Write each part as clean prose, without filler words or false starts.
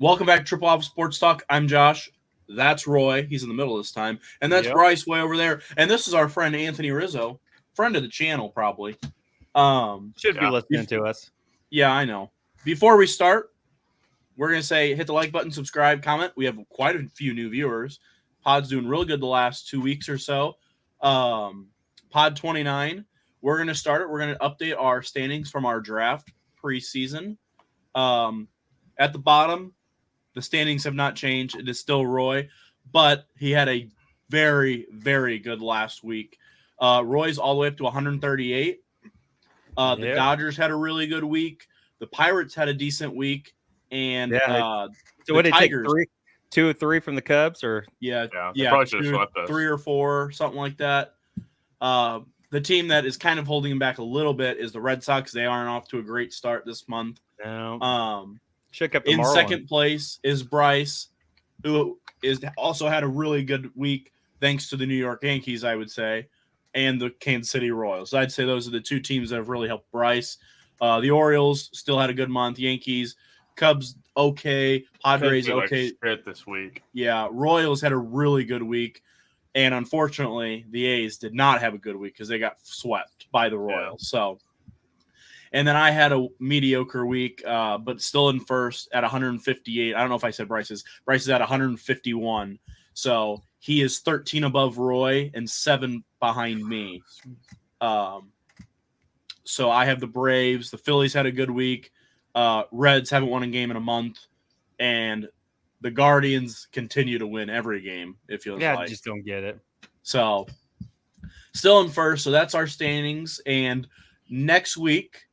Welcome back to Triple Alpha Sports Talk. I'm Josh. That's Roy. He's in the middle this time. And that's Bryce way over there. And this is our friend Anthony Rizzo, friend of the channel probably. Should be listening to us. Yeah, I know. Before we start, we're going to say hit the like button, subscribe, comment. We have quite a few new viewers. Pod's doing really good the last 2 weeks or so. Pod 29. We're going to start it. We're going to update our standings from our draft preseason. At the bottom, the standings have not changed. It is still Roy, but he had a very, very good last week. Roy's all the way up to 138. The Dodgers had a really good week. The Pirates had a decent week. And so what did it take? 2 or 3 from the Cubs, or probably should have swept us. 3 or 4, something like that. The team that is kind of holding him back a little bit is the Red Sox. They aren't off to a great start this month. No. In second place is Bryce, who also had a really good week thanks to the New York Yankees, I would say, and the Kansas City Royals. I'd say those are the 2 teams that have really helped Bryce. The Orioles still had a good month. Yankees, Cubs, okay. Padres, okay. Like shit this week. Yeah, Royals had a really good week. And unfortunately, the A's did not have a good week because they got swept by the Royals. So, and then I had a mediocre week, but still in first at 158. I don't know if I said Bryce's. Bryce is at 151. So he is 13 above Roy and 7 behind me. So I have the Braves. The Phillies had a good week. Reds haven't won a game in a month. And the Guardians continue to win every game, it feels like. I just don't get it. So, still in first. So, that's our standings. And next week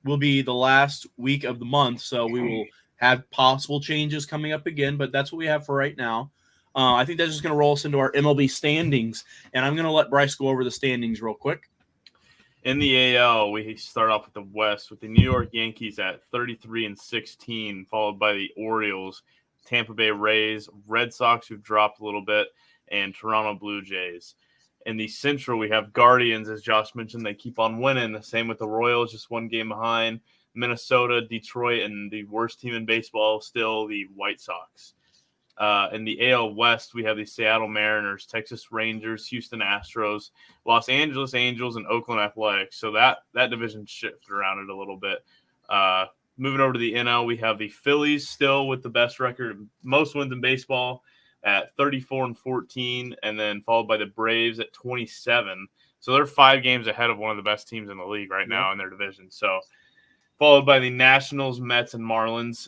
will be the last week of the month. So, we will have possible changes coming up again. But that's what we have for right now. I think that's just going to roll us into our MLB standings. And I'm going to let Bryce go over the standings real quick. In the AL, we start off with the West with the New York Yankees at 33-16, followed by the Orioles, Tampa Bay Rays, Red Sox, who've dropped a little bit, and Toronto Blue Jays. In the Central, we have Guardians, as Josh mentioned. They keep on winning. The same with the Royals, just 1 game behind. Minnesota, Detroit, and the worst team in baseball, still the White Sox. In the AL West, we have the Seattle Mariners, Texas Rangers, Houston Astros, Los Angeles Angels, and Oakland Athletics. So that division shifted around it a little bit. Moving over to the NL, we have the Phillies still with the best record, most wins in baseball at 34-14, and then followed by the Braves at 27. So they're 5 games ahead of one of the best teams in the league right now in their division. So followed by the Nationals, Mets, and Marlins.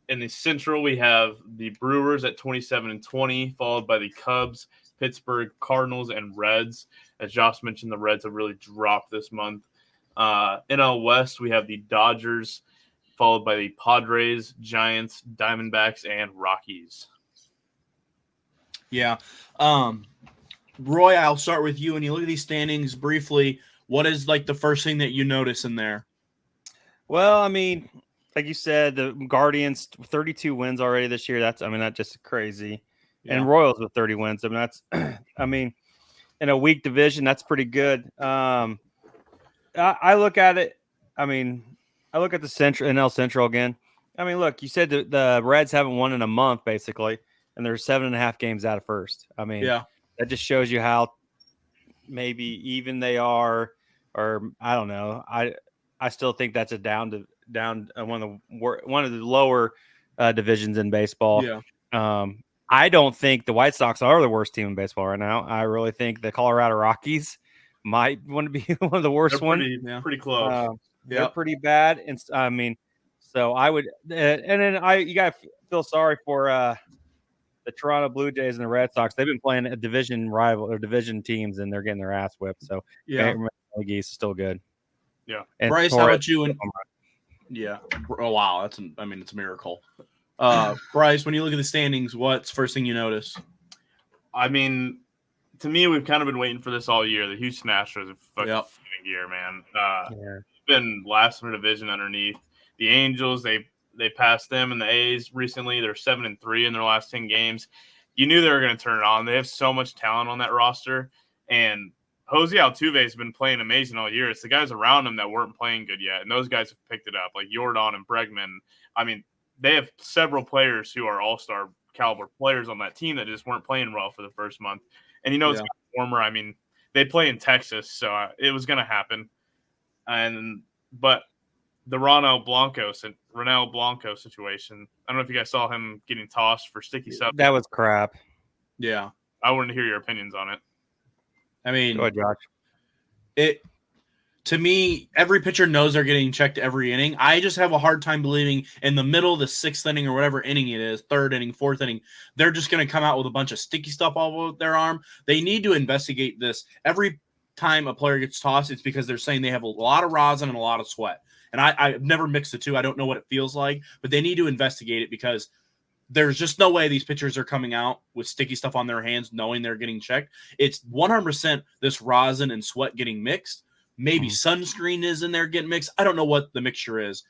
In the Central, we have the Brewers at 27-20, followed by the Cubs, Pittsburgh, Cardinals, and Reds. As Josh mentioned, the Reds have really dropped this month. NL West, we have the Dodgers, followed by the Padres, Giants, Diamondbacks, and Rockies. Yeah. Roy, I'll start with you. When you look at these standings briefly, what is like the first thing that you notice in there? Well, I mean, like you said, the Guardians 32 wins already this year. That's just crazy. Yeah. And Royals with 30 wins. That's in a weak division, that's pretty good. I look at it. I look at the NL Central again. Look, you said the Reds haven't won in a month, basically, and they're 7.5 games out of first. That just shows you how maybe even they are, or I don't know. I still think that's a down one of the lower divisions in baseball. Yeah. I don't think the White Sox are the worst team in baseball right now. I really think the Colorado Rockies might want to be one of the worst ones. Pretty close. They're pretty bad, and so I would, and then you got to feel sorry for the Toronto Blue Jays and the Red Sox. They've been playing a division rival or division teams, and they're getting their ass whipped. So Geese is still good. Yeah, and Bryce, how about you? Yeah. Oh wow, it's a miracle. Bryce, when you look at the standings, what's first thing you notice? To me, we've kind of been waiting for this all year. The Houston Astros have fucking year, man. Been last in the division underneath the Angels. They passed them and the A's recently. They're 7-3 in their last 10 games. You knew they were going to turn it on. They have so much talent on that roster, and Jose Altuve has been playing amazing all year. It's the guys around him that weren't playing good yet, and those guys have picked it up, like Jordan and Bregman. they have several players who are all-star caliber players on that team that just weren't playing well for the first month. And it's warmer. I mean, they play in Texas, so it was going to happen. But the Ronel Blanco situation, I don't know if you guys saw him getting tossed for sticky stuff. That was crap. Yeah. I wanted to hear your opinions on it. I mean, go ahead, Josh. To me, every pitcher knows they're getting checked every inning. I just have a hard time believing in the middle of the 6th inning or whatever inning it is, 3rd inning, 4th inning, they're just going to come out with a bunch of sticky stuff all over their arm. They need to investigate this. Every time a player gets tossed, it's because they're saying they have a lot of rosin and a lot of sweat. And I've never mixed the two. I don't know what it feels like, but they need to investigate it because there's just no way these pitchers are coming out with sticky stuff on their hands knowing they're getting checked. It's 100% this rosin and sweat getting mixed. Maybe sunscreen is in there getting mixed. I don't know what the mixture is,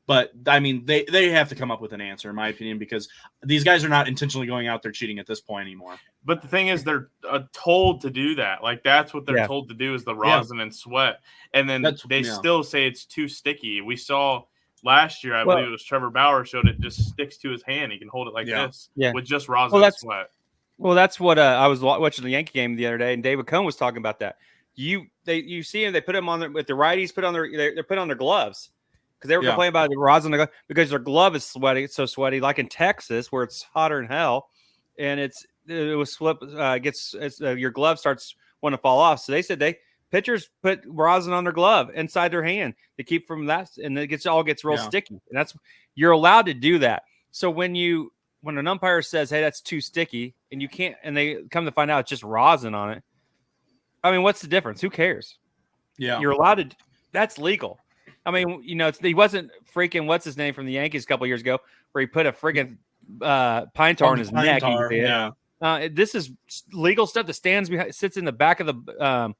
but I mean, they have to come up with an answer, in my opinion, because these guys are not intentionally going out there cheating at this point anymore. But the thing is, they're told to do that. Like, that's what they're told to do is the rosin and sweat. And then they still say it's too sticky. We saw last year, I believe it was Trevor Bauer showed it just sticks to his hand. He can hold it like this with just rosin and sweat. Well, that's what I was watching the Yankee game the other day, and David Cohn was talking about that. You see them, they put them on with the righties put on they're put on their gloves because they were complaining about the rosin because their glove is sweaty. It's so sweaty, like in Texas where it's hotter than hell, and it was slip your glove starts wanting to fall off. So they said pitchers put rosin on their glove inside their hand to keep from that, and it gets real sticky. And you're allowed to do that. So when an umpire says, "Hey, that's too sticky," and you can't, and they come to find out it's just rosin on it. I mean, what's the difference? Who cares? Yeah. You're allowed to – that's legal. I mean, he wasn't freaking – what's his name from the Yankees a couple of years ago where he put a freaking pine tar on his neck. This is legal stuff that sits in the back of the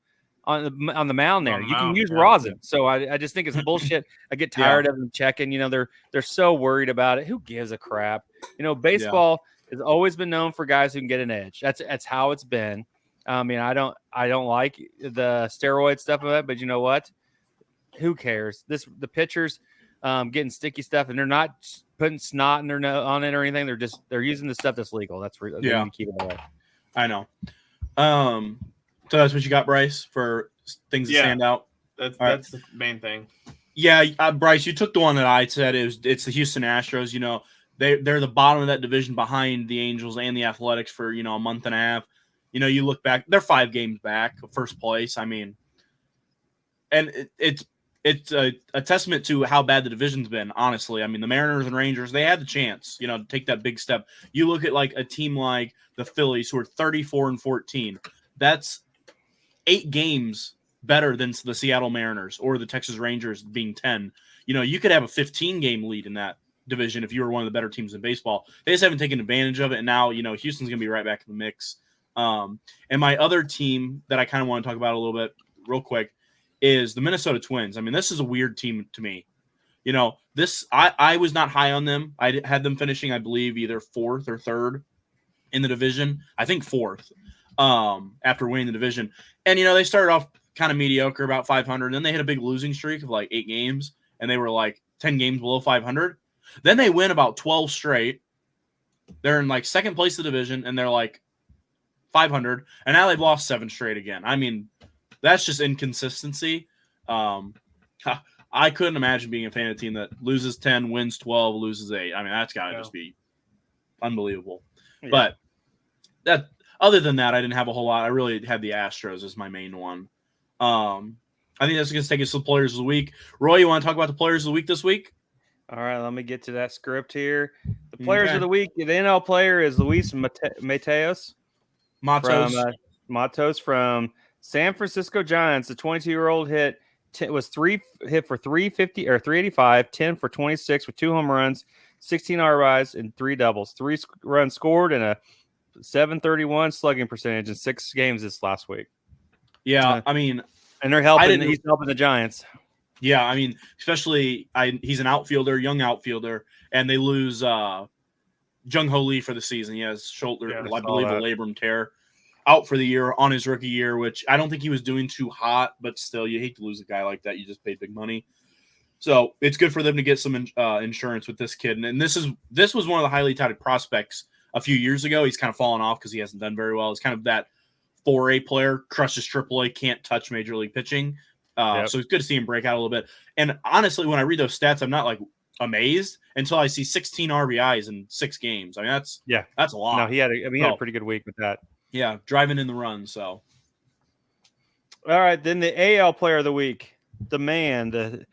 on the mound there. You can use rosin. So I just think it's bullshit. I get tired of them checking. They're so worried about it. Who gives a crap? Baseball has always been known for guys who can get an edge. That's how it's been. I mean, I don't like the steroid stuff of it, but you know what? Who cares? The pitchers getting sticky stuff, and they're not putting snot in their on it or anything. They're using the stuff that's legal. That's they need to keep it away. I know. So that's what you got, Bryce, for things that stand out. That's the main thing. Yeah, Bryce, you took the one that I said. It's the Houston Astros. They're the bottom of that division behind the Angels and the Athletics for a month and a half. You look back, they're 5 games back, first place. I mean, and it's a testament to how bad the division's been, honestly. I mean, the Mariners and Rangers, they had the chance, to take that big step. You look at like a team like the Phillies, who are 34-14. That's 8 games better than the Seattle Mariners or the Texas Rangers being 10. You could have a 15-game lead in that division if you were one of the better teams in baseball. They just haven't taken advantage of it, and now, Houston's going to be right back in the mix. And my other team that I kind of want to talk about a little bit real quick is the Minnesota Twins. I mean, this is a weird team to me. I was not high on them. I had them finishing, I believe, either 4th or 3rd in the division. I think 4th after winning the division. And, they started off kind of mediocre, about 500. Then they hit a big losing streak of like 8 games, and they were like 10 games below 500. Then they win about 12 straight. They're in like 2nd place of the division, and they're like 500, and now they've lost 7 straight again. I mean, that's just inconsistency. I couldn't imagine being a fan of a team that loses 10, wins 12, loses 8. I mean, that's got to just be unbelievable. Yeah. But that, other than that, I didn't have a whole lot. I really had the Astros as my main one. I think that's going to take us to the Players of the Week. Roy, you want to talk about the Players of the Week this week? All right, let me get to that script here. The Players of the Week, the NL player is Luis Matos. Matos from San Francisco Giants. The 22-year-old was 3 hit for 350 or 385, 10 for 26 with 2 home runs, 16 RBIs, and 3 doubles. 3 runs scored and a 731 slugging percentage in 6 games this last week. Yeah, I mean, and they're helping. He's helping the Giants. Yeah, I mean, especially he's an outfielder, young outfielder, and they lose Jung Ho Lee for the season. He has shoulder, I believe, a labrum tear, out for the year on his rookie year, which I don't think he was doing too hot, but still, you hate to lose a guy like that. You just paid big money. So it's good for them to get some insurance with this kid. And this was one of the highly touted prospects a few years ago. He's kind of fallen off because he hasn't done very well. It's kind of that 4A player, crushes AAA, can't touch major league pitching. So it's good to see him break out a little bit. And honestly, when I read those stats, I'm not like amazed until I see 16 RBIs in 6 games. I mean, that's a lot. No, he had a pretty good week with that. Yeah, driving in the run. So, all right, then the AL Player of the Week, the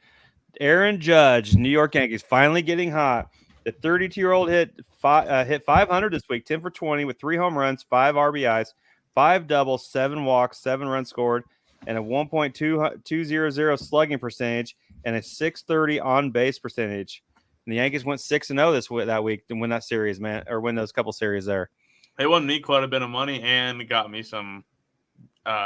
Aaron Judge, New York Yankees, finally getting hot. The 32-year-old hit 500 this week, 10 for 20 with 3 home runs, 5 RBIs, 5 doubles, 7 walks, 7 runs scored, and a 1.200 slugging percentage and a 630 on base percentage. And the Yankees went 6-0 that week to win that series, man, or win those couple series there. They won me quite a bit of money and got me some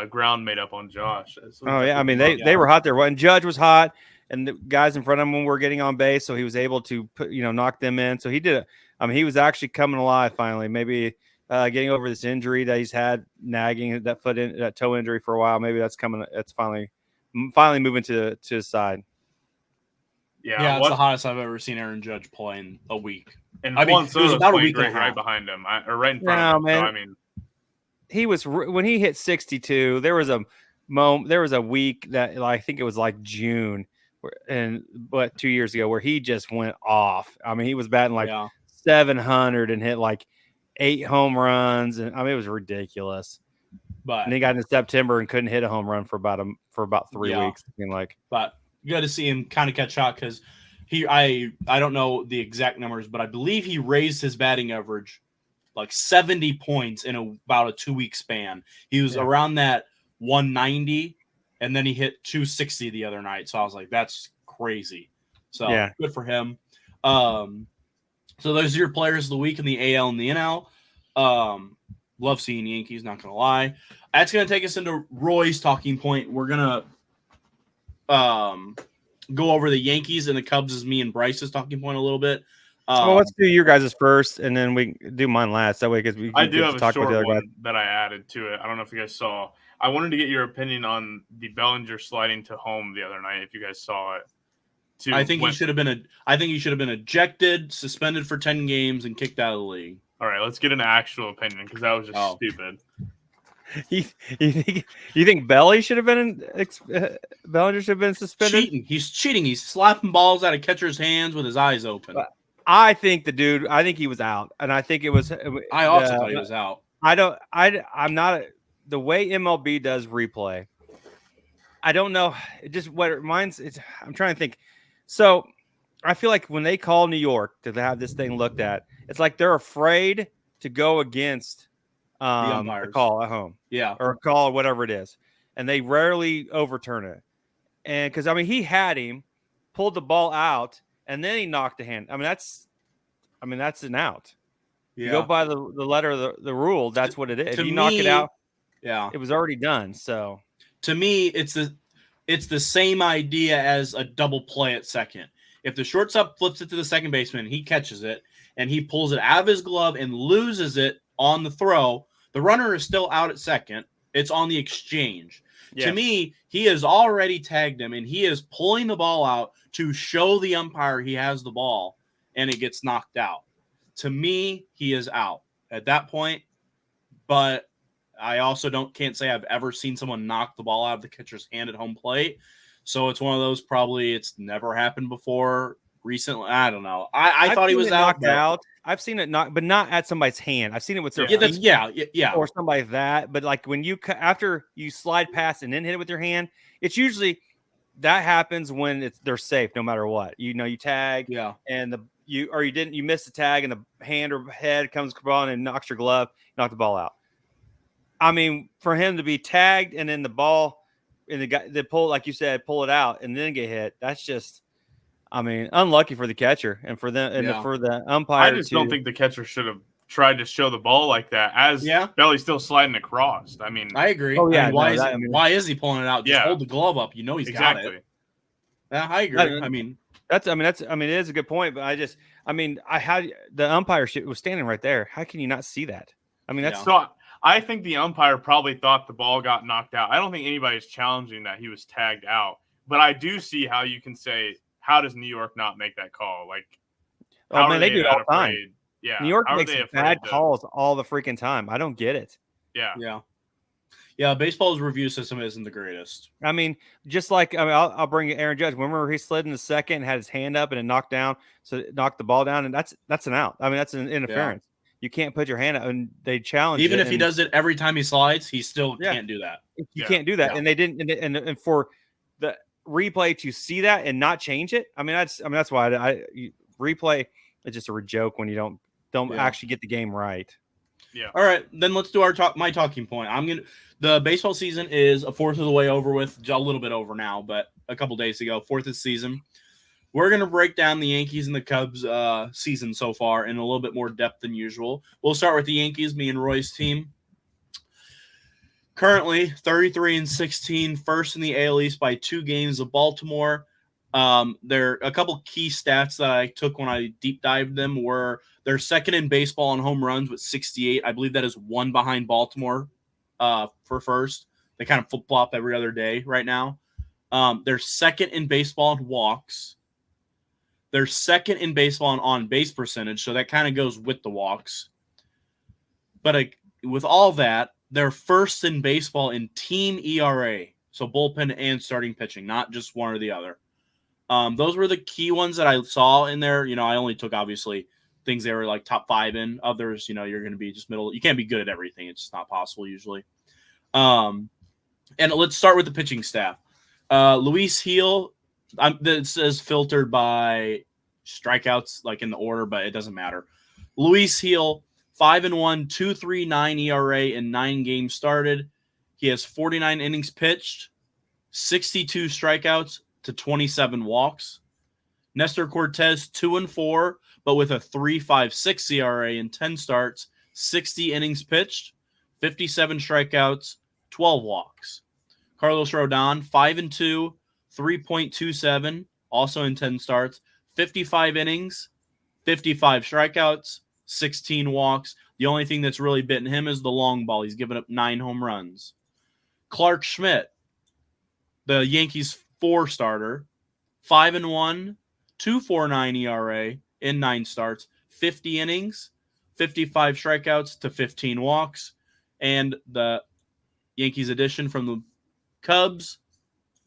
ground made up on Josh. Oh yeah, I mean they were hot there. And Judge was hot, and the guys in front of him were getting on base, so he was able to knock them in. So he did it. I mean, he was actually coming alive finally. Maybe getting over this injury that he's had, nagging that toe injury for a while. Maybe that's coming. It's finally moving to his side. Yeah, it's the hottest I've ever seen Aaron Judge play in a week. And it was about a week right behind him, or right in front of him. Man. So, I mean, he was when he hit 62. There was a week that I think it was like June, 2 years ago, where he just went off. I mean, he was batting like 700 and hit like 8 home runs, and I mean, it was ridiculous. And he got into September and couldn't hit a home run for about 3 weeks. But good to see him kind of catch out because I don't know the exact numbers, but I believe he raised his batting average like 70 points in about a 2-week span. He was around that 190, and then he hit 260 the other night. So I was like, that's crazy. So good for him. So those are your players of the week in the AL and the NL. Love seeing Yankees, not going to lie. That's going to take us into Roy's talking point. We're going to go over the Yankees and the Cubs as me and Bryce's talking point a little bit. Well, let's do your guys' first, and then we do mine last. That way, because I do have a short one that I added to it. I don't know if you guys saw. I wanted to get your opinion on the Bellinger sliding to home the other night. If you guys saw it, I think he should have been ejected, suspended for 10 games, and kicked out of the league. All right, let's get an actual opinion because that was just stupid. You think Belly should have been Bellinger should have been suspended? He's cheating. He's slapping balls out of catcher's hands with his eyes open. I think he was out, and I think it was. I also thought he was out. I'm not the way MLB does replay. I don't know. It just what it reminds. I'm trying to think. So I feel like when they call New York to have this thing looked at, it's like they're afraid to go against the call at home, or a call or whatever it is, and they rarely overturn it. And because I mean, he had him, pulled the ball out, and then he knocked the hand. I mean, that's an out. You go by the letter of the rule. That's what it is. If you knock it out, it was already done. So to me, it's the same idea as a double play at second. If the shortstop flips it to the second baseman, he catches it, and he pulls it out of his glove and loses it on the throw, the runner is still out at second. It's on the exchange. Yes. To me, he has already tagged him, and he is pulling the ball out to show the umpire he has the ball, and it gets knocked out. To me, he is out at that point, but I also can't say I've ever seen someone knock the ball out of the catcher's hand at home plate. So it's one of those, probably it's never happened before recently. I don't know. I thought he was out. I've seen it knocked, but not at somebody's hand. I've seen it with their feet, or somebody like that. But like when after you slide past and then hit it with your hand, it's usually that happens when they're safe no matter what. You tag, and you miss the tag and the hand or head comes on and knocks your glove, knock the ball out. I mean, for him to be tagged and then the ball and the guy that pull, like you said, pull it out and then get hit. That's just, I mean, unlucky for the catcher and for them and for the umpire. I just don't think the catcher should have tried to show the ball like that as Belly's still sliding across. I mean, I agree. Oh yeah, why is he pulling it out? Just hold the glove up. You know he's got it. Yeah, I agree. It is a good point, but the umpire was standing right there. How can you not see that? I mean, that's so. I think the umpire probably thought the ball got knocked out. I don't think anybody's challenging that he was tagged out, but I do see how you can say how does New York not make that call? Like, oh man, they do it all the time. Yeah, New York makes bad calls all the freaking time. I don't get it. Yeah. Baseball's review system isn't the greatest. I mean, just like I'll bring Aaron Judge. Remember he slid in the second and had his hand up and it knocked the ball down, and that's an out. I mean, that's an interference. You can't put your hand up, and they challenge even if he does it every time he slides, he still can't do that. You can't do that, and they didn't. And for the replay to see that and not change it, that's why I replay is just a joke when you don't actually get the game right. Yeah. All right, then let's do my talking point. The baseball season is a fourth of the way over with, a little bit over now, but a couple days ago, fourth of the season. We're going to break down the Yankees and the Cubs season so far in a little bit more depth than usual. We'll start with the Yankees, me and Roy's team. Currently, 33-16, first in the AL East by 2 games of Baltimore. There are a couple key stats that I took when I deep dived them were they're second in baseball on home runs with 68. I believe that is 1 behind Baltimore for first. They kind of flip-flop every other day right now. They're second in baseball in walks. They're second in baseball in on-base percentage, so that kind of goes with the walks. But with all that, they're first in baseball in team ERA, so bullpen and starting pitching, not just one or the other. Those were the key ones that I saw in there. I only took, obviously, things they were like top 5 in. Others, you're going to be just middle. You can't be good at everything. It's just not possible usually. And let's start with the pitching staff. Luis Gil, this says filtered by strikeouts, like in the order, but it doesn't matter. Luis Gil, 5-1, 2.39 ERA in 9 games started. He has 49 innings pitched, 62 strikeouts to 27 walks. Nestor Cortez, 2-4, but with a 3.56 ERA in 10 starts, 60 innings pitched, 57 strikeouts, 12 walks. Carlos Rodon, 5-2, 3.27, also in 10 starts, 55 innings, 55 strikeouts, 16 walks. The only thing that's really bitten him is the long ball. He's given up 9 home runs. Clark Schmidt, the Yankees 4 starter, 5-1, 2.49 ERA in 9 starts, 50 innings, 55 strikeouts to 15 walks. And the Yankees addition from the Cubs,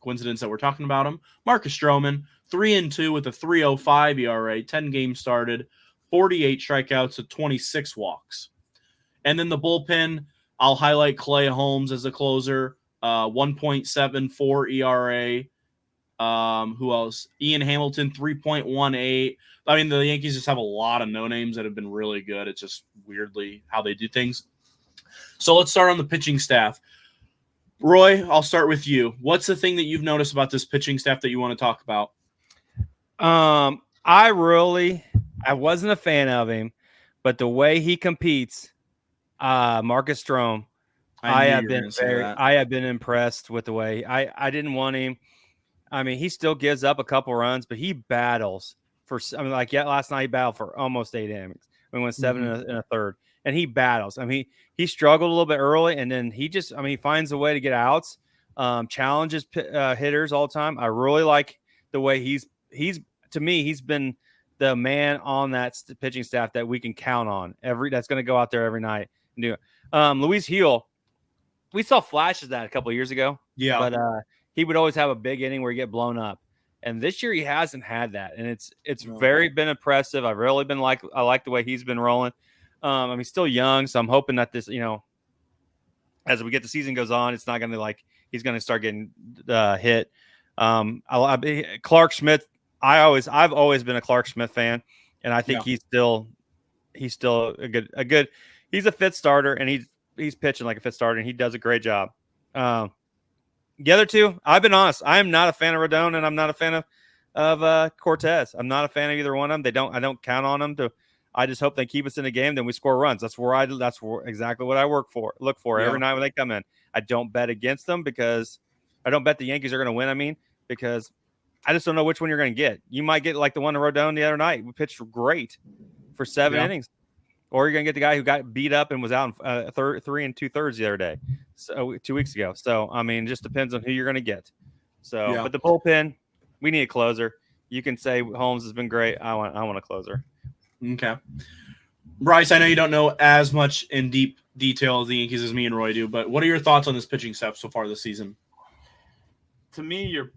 coincidence that we're talking about him, Marcus Stroman, 3-2 with a 3.05 ERA, 10 games started, 48 strikeouts to 26 walks. And then the bullpen, I'll highlight Clay Holmes as a closer, 1.74 ERA. Who else? Ian Hamilton, 3.18. I mean, the Yankees just have a lot of no-names that have been really good. It's just weirdly how they do things. So let's start on the pitching staff. Roy, I'll start with you. What's the thing that you've noticed about this pitching staff that you want to talk about? I wasn't a fan of him, but the way he competes, Marcus Stroman, I have been impressed with the way I didn't want him. I mean, he still gives up a couple runs, but he battles last night he battled for almost 8 innings. We went 7 and a third, and he battles. I mean, he struggled a little bit early, and then he finds a way to get outs, challenges hitters all the time. I really like the way he's been the man on that pitching staff that we can count on that's going to go out there every night and do it. Luis Gil, we saw flashes of that a couple of years ago. Yeah. But he would always have a big inning where he get blown up. And this year he hasn't had that. And it's very been impressive. I like the way he's been rolling. He's still young, so I'm hoping that this, as we get the season goes on, it's not going to he's going to start getting hit. Clark Schmidt, I've always been a Clark Schmidt fan, and I think he's still a good he's a fifth starter, and he's pitching like a fifth starter, and he does a great job. The other two, I've been honest, I am not a fan of Rodon, and I'm not a fan of Cortez. I'm not a fan of either one of them. I don't count on them to. I just hope they keep us in the game. Then we score runs. That's exactly what I look for every night when they come in. I don't bet against them because I don't bet the Yankees are going to win. Because I just don't know which one you're going to get. You might get like the one to Rodon the other night. We pitched great for 7 innings, or you're going to get the guy who got beat up and was out in 3 2/3 the other day, so 2 weeks ago. So it just depends on who you're going to get. So, but the bullpen, we need a closer. you can say Holmes has been great. I want a closer. Okay. Bryce, I know you don't know as much in deep detail of the Yankees as me and Roy do, but what are your thoughts on this pitching staff so far this season? To me, you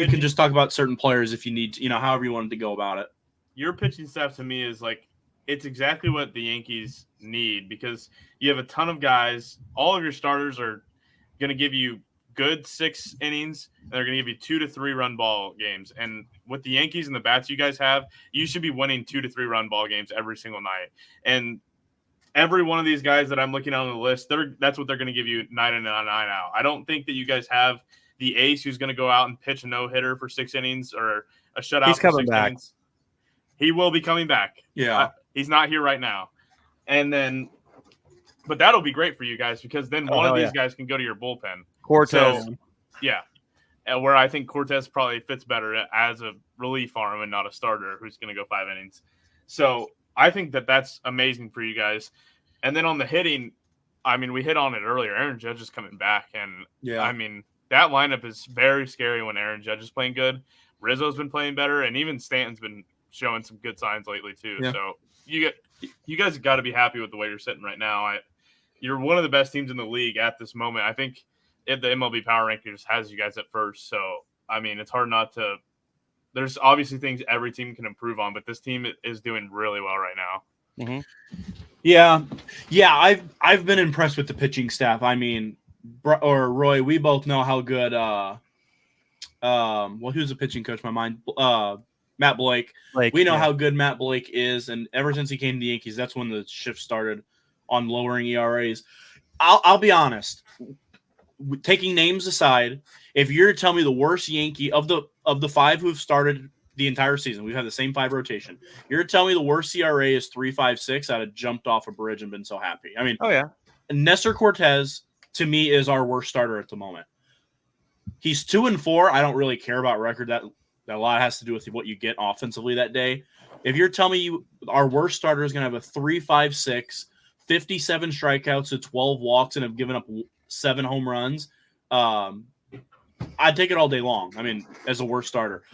can just talk about certain players if you need to, however you wanted to go about it. Your pitching staff to me is like, it's exactly what the Yankees need, because you have a ton of guys. All of your starters are going to give you good 6 innings, and they're going to give you 2 to 3 run ball games. And with the Yankees and the bats you guys have, you should be winning 2 to 3 run ball games every single night. And every one of these guys that I'm looking at on the list, that's what they're going to give you night in and night out. I don't think that you guys have the ace who's going to go out and pitch a no-hitter for 6 innings or a shutout He's for coming 6 back. innings. He will be coming back. Yeah. He's not here right now. But that'll be great for you guys, because then one of these guys can go to your bullpen. Cortez. So, yeah. And where I think Cortez probably fits better as a relief arm and not a starter who's going to go 5 innings. So I think that's amazing for you guys. And then on the hitting, I mean, we hit on it earlier. Aaron Judge is coming back. And, I mean, that lineup is very scary when Aaron Judge is playing good. Rizzo's been playing better, and even Stanton's been showing some good signs lately too. Yeah. So you guys have got to be happy with the way you're sitting right now. You're one of the best teams in the league at this moment. I think if the MLB Power Rankings has you guys at first. So, I mean, it's hard not to – there's obviously things every team can improve on, but this team is doing really well right now. Mm-hmm. Yeah. I've been impressed with the pitching staff. I mean, Roy, we both know how good who's the pitching coach? My mind Matt Blake. We know how good Matt Blake is, and ever since he came to the Yankees, that's when the shift started on lowering ERAs. I'll be honest. Taking names aside, if you're to tell me the worst Yankee of the 5 who've started the entire season, we've had the same 5 rotation. You're to tell me the worst ERA is 3.56. I'd have jumped off a bridge and been so happy. I mean, Nestor Cortez to me is our worst starter at the moment. He's 2-4. I don't really care about record. That a lot has to do with what you get offensively that day. If you're telling me our worst starter is going to have a 3.56, 57 strikeouts to 12 walks, and have given up 7 home runs, I'd take it all day long. I mean, as a worst starter.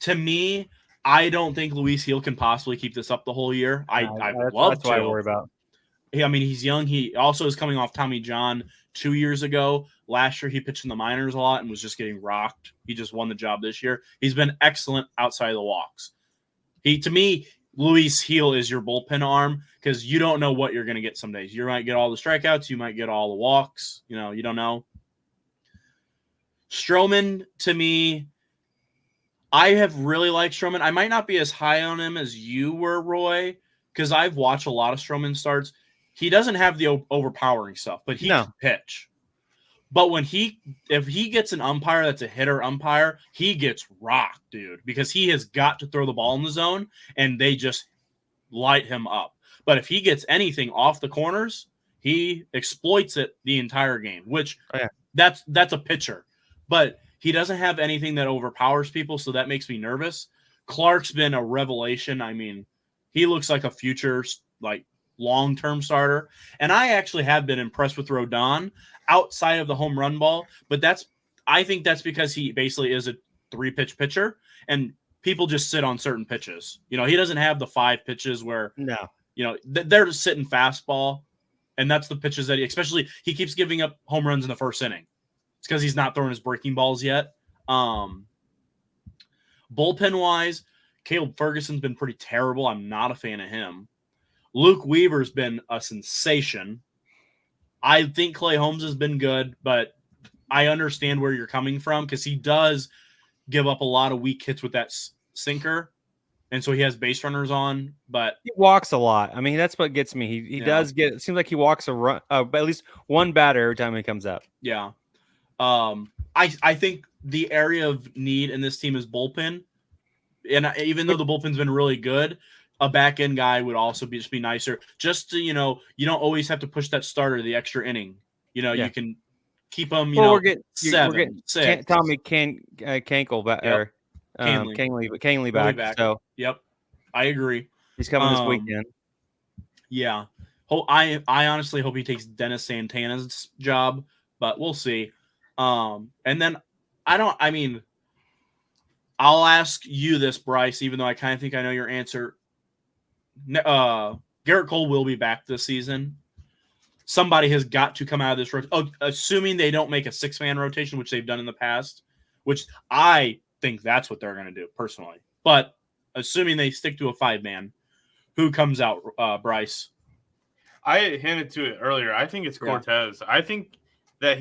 To me, I don't think Luis Gil can possibly keep this up the whole year. I would love to. That's what I worry about. I mean, he's young. He also is coming off Tommy John 2 years ago. Last year, he pitched in the minors a lot and was just getting rocked. He just won the job this year. He's been excellent outside of the walks. To me, Luis Gil is your bullpen arm, because you don't know what you're going to get some days. You might get all the strikeouts. You might get all the walks. You don't know. Stroman, to me, I have really liked Stroman. I might not be as high on him as you were, Roy, because I've watched a lot of Stroman starts. He doesn't have the overpowering stuff, but he can pitch. But if he gets an umpire that's a hitter umpire, he gets rocked, dude, because he has got to throw the ball in the zone, and they just light him up. But if he gets anything off the corners, he exploits it the entire game, which that's a pitcher. But he doesn't have anything that overpowers people, so that makes me nervous. Clark's been a revelation. I mean, he looks like a future, long-term starter. And I actually have been impressed with Rodon outside of the home run ball, but I think that's because he basically is a 3-pitch pitcher, and people just sit on certain pitches. He doesn't have the 5 pitches where they're just sitting fastball, and that's the pitches that he keeps giving up home runs in the first inning. It's because he's not throwing his breaking balls yet. Bullpen-wise, Caleb Ferguson's been pretty terrible. I'm not a fan of him. Luke Weaver's been a sensation. I think Clay Holmes has been good, but I understand where you're coming from, because he does give up a lot of weak hits with that sinker, and so he has base runners on. But he walks a lot. I mean, that's what gets me. He does get. It seems like he walks a run, at least one batter every time he comes up. Yeah. I think the area of need in this team is bullpen, and even though the bullpen's been really good, a back end guy would also just be nicer. Just to, you don't always have to push that starter the extra inning. You can keep them. We're getting 6. Tommy Kankle back or Canley back. So yep, I agree. He's coming this weekend. Yeah, I honestly hope he takes Dennis Santana's job, but we'll see. And then I'll ask you this, Bryce, even though I kind of think I know your answer. Garrett Cole will be back this season. Somebody has got to come out of this rotation. Oh, assuming they don't make a 6-man rotation, which they've done in the past, which I think that's what they're going to do personally. But assuming they stick to a 5-man, who comes out, Bryce? I hinted to it earlier. I think it's Cortez. I think that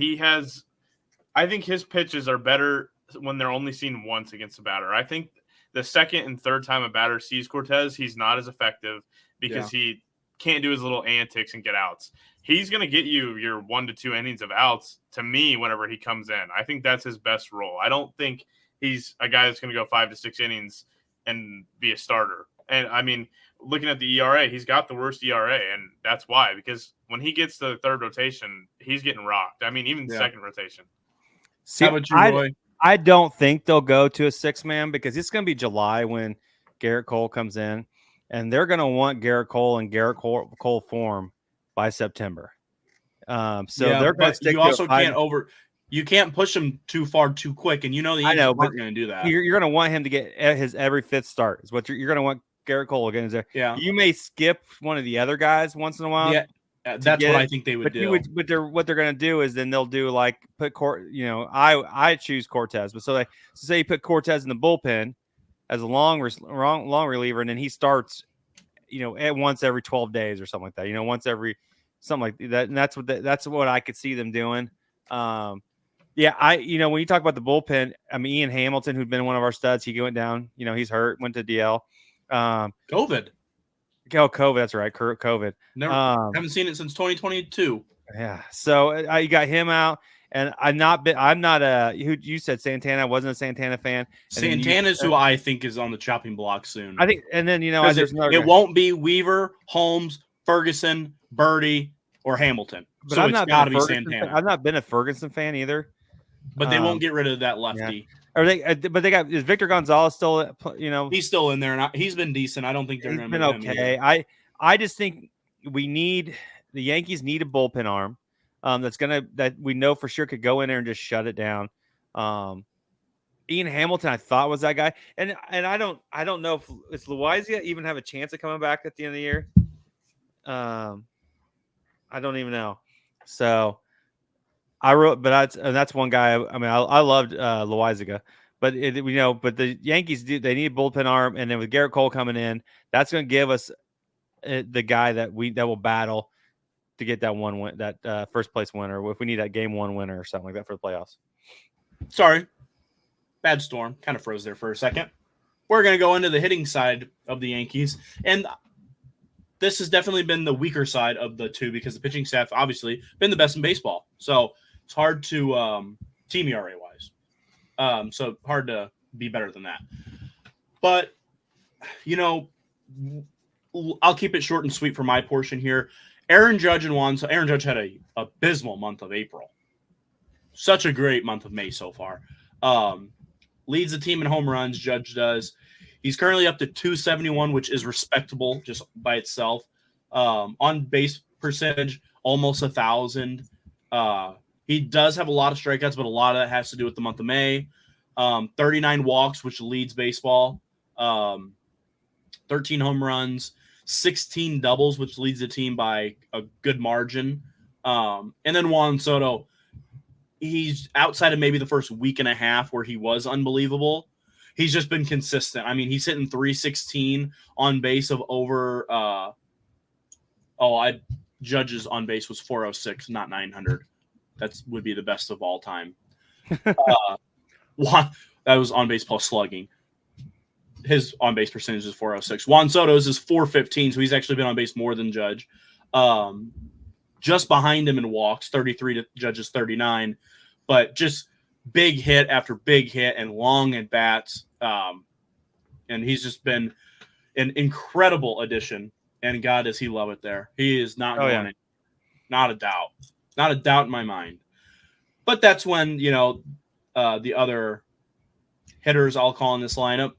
I think his pitches are better when they're only seen once against a batter. I think the second and third time a batter sees Cortez, he's not as effective because he can't do his little antics and get outs. He's going to get you your 1 to 2 innings of outs to me whenever he comes in. I think that's his best role. I don't think he's a guy that's going to go 5 to 6 innings and be a starter. And I mean, looking at the ERA, he's got the worst ERA, and that's why, because when he gets to the third rotation, he's getting rocked. I mean, even second rotation. See, how about you, Roy? I don't think they'll go to a 6-man because it's going to be July when Garrett Cole comes in, and they're going to want Garrett Cole and Garrett Cole form by September. So they're going to stick. You also you can't push him too far too quick, and you know the Yankees aren't going to do that. You're going to want him to get his every 5th start. Is what you're going to want Garrett Cole again. Is there? Yeah. You may skip one of the other guys once in a while. Yeah. That's what I think they would do. What they're going to do is then they'll do like put I choose Cortez, but so say you put Cortez in the bullpen as a long reliever, and then he starts, at once every 12 days or something like that. Once every something like that, and that's what I could see them doing. When you talk about the bullpen, I mean Ian Hamilton, who'd been one of our studs, he went down. He's hurt, went to DL. COVID. COVID, that's right. COVID. Never haven't seen it since 2022. Yeah. So you got him out, and I'm not who you said Santana. I wasn't a Santana fan. Santana's who I think is on the chopping block soon. I think, and then it won't be Weaver, Holmes, Ferguson, Birdie, or Hamilton. But so it's got to be Santana. I've not been a Ferguson fan either. But they won't get rid of that lefty. Yeah. But they got, is Victor Gonzalez still? He's still in there, and he's been decent. I don't think they're going to move him okay. I just think the Yankees need a bullpen arm that we know for sure could go in there and just shut it down. Ian Hamilton, I thought, was that guy, and I don't know if it's Loaiza even have a chance of coming back at the end of the year. I don't even know. So. That's one guy. I mean, I loved Loaiza, but but the Yankees they need a bullpen arm, and then with Garrett Cole coming in, that's going to give us the guy that will battle to get that one win, that first place winner. If we need that game 1 winner or something like that for the playoffs. Sorry, bad storm. Kind of froze there for a second. We're going to go into the hitting side of the Yankees, and this has definitely been the weaker side of the two because the pitching staff obviously been the best in baseball. So. It's hard to team ERA wise. So hard to be better than that. But, I'll keep it short and sweet for my portion here. Aaron Judge and Juan. So Aaron Judge had a abysmal month of April. Such a great month of May so far. Leads the team in home runs. Judge does. He's currently up to 271, which is respectable just by itself. On base percentage, almost 1,000. He does have a lot of strikeouts, but a lot of that has to do with the month of May. 39 walks, which leads baseball. 13 home runs, 16 doubles, which leads the team by a good margin. And then Juan Soto, he's outside of maybe the first week and a half where he was unbelievable. He's just been consistent. I mean, he's hitting 316 on base of over Judge's on base was 406, not 900. That would be the best of all time. That was on base plus slugging. His on base percentage is 406. Juan Soto's is 415, so he's actually been on base more than Judge. Just behind him in walks, 33 to Judge's 39, but just big hit after big hit and long at bats. And he's just been an incredible addition. And God, does he love it there? He is not going. Not a doubt. Not a doubt in my mind. But that's when, the other hitters I'll call in this lineup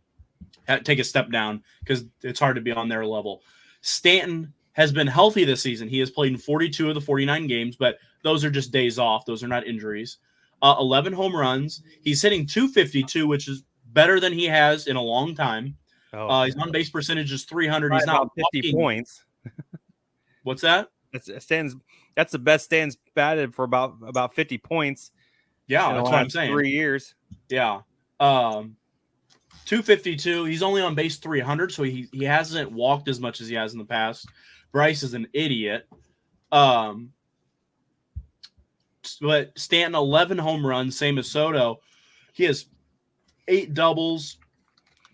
take a step down because it's hard to be on their level. Stanton has been healthy this season. He has played in 42 of the 49 games, but those are just days off. Those are not injuries. 11 home runs. He's hitting 252, which is better than he has in a long time. His God. on-base percentage is 300. Probably He's not about 50 points. What's that? That's the best Stan's batted for about 50 points. Yeah, that's what I'm saying. 3 years. Yeah. 252. He's only on base 300, so he hasn't walked as much as he has in the past. Bryce is an idiot. But Stanton 11 home runs, same as Soto. He has 8 doubles,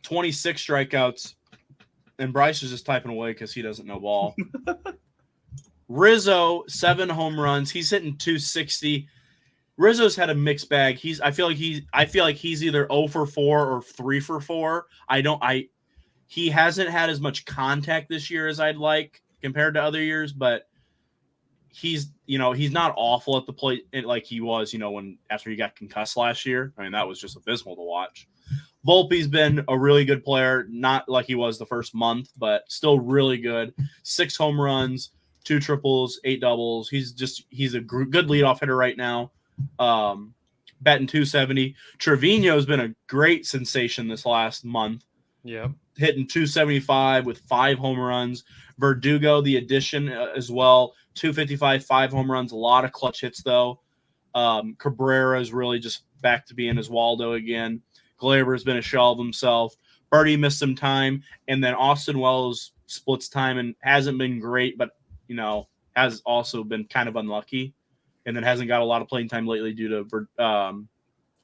26 strikeouts, and Bryce is just typing away because he doesn't know ball. Rizzo 7 home runs. He's hitting 260. Rizzo's had a mixed bag. I feel like he's either 0 for 4 or 3 for 4. He hasn't had as much contact this year as I'd like compared to other years, but he's not awful at the plate like he was, when after he got concussed last year. I mean, that was just abysmal to watch. Volpe's been a really good player, not like he was the first month, but still really good. 6 home runs, 2 triples, 8 doubles. He's a good leadoff hitter right now. Batting 270. Trevino's been a great sensation this last month. Yeah, hitting 275 with 5 home runs. Verdugo, the addition as well, 255, 5 home runs. A lot of clutch hits though. Cabrera is really just back to being Oswaldo again. Gleyber's been a shell of himself. Birdie missed some time, and then Austin Wells splits time and hasn't been great, but has also been kind of unlucky. And then hasn't got a lot of playing time lately due to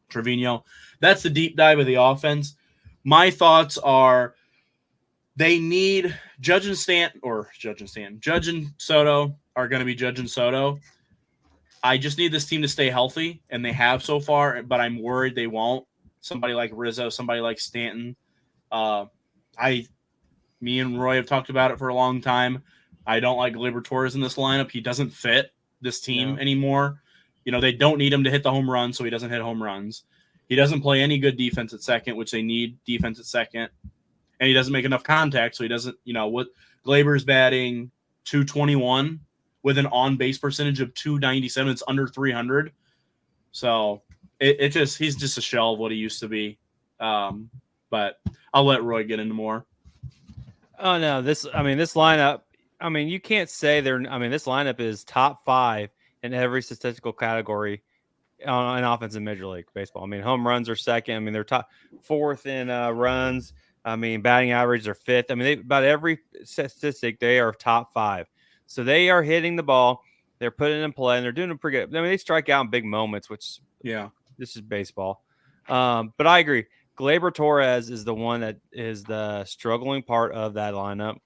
Trevino. That's the deep dive of the offense. My thoughts are they need Judge and Soto are going to be Judge and Soto. I just need this team to stay healthy, and they have so far, but I'm worried they won't. Somebody like Rizzo, somebody like Stanton. Me and Roy have talked about it for a long time. I don't like Gleyber Torres in this lineup. He doesn't fit this team anymore. They don't need him to hit the home run, so he doesn't hit home runs. He doesn't play any good defense at second, which they need defense at second. And he doesn't make enough contact, so he doesn't, what Gleyber's batting 221 with an on-base percentage of 297. It's under 300. So he's just a shell of what he used to be. But I'll let Roy get into more. Oh no, this lineup, you can't say this lineup is top 5 in every statistical category on offense in Major League Baseball. Home runs are second. They're top 4th in runs. Batting average are 5th. About every statistic, they are top 5. So they are hitting the ball. They're putting it in play, and they're doing it pretty good. They strike out in big moments, which this is baseball. But I agree. Gleyber Torres is the one that is the struggling part of that lineup.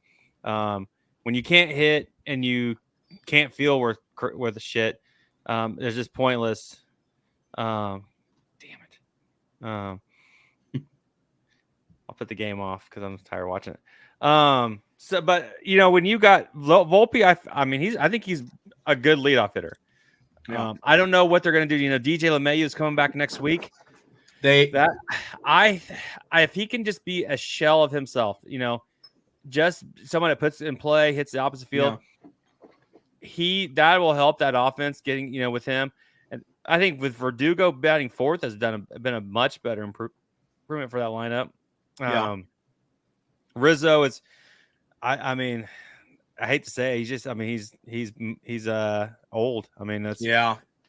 When you can't hit and you can't feel worth the shit, it's just pointless. Damn it. I'll put the game off because I'm tired of watching it. But when you got Volpe, I think he's a good leadoff hitter. Yeah. I don't know what they're going to do. DJ LeMahieu is coming back next week. If he can just be a shell of himself, just someone that puts it in play, hits the opposite field, that will help that offense getting, with him. And I think with Verdugo batting 4th has been a much better improvement for that lineup. Rizzo is, I hate to say it, he's old.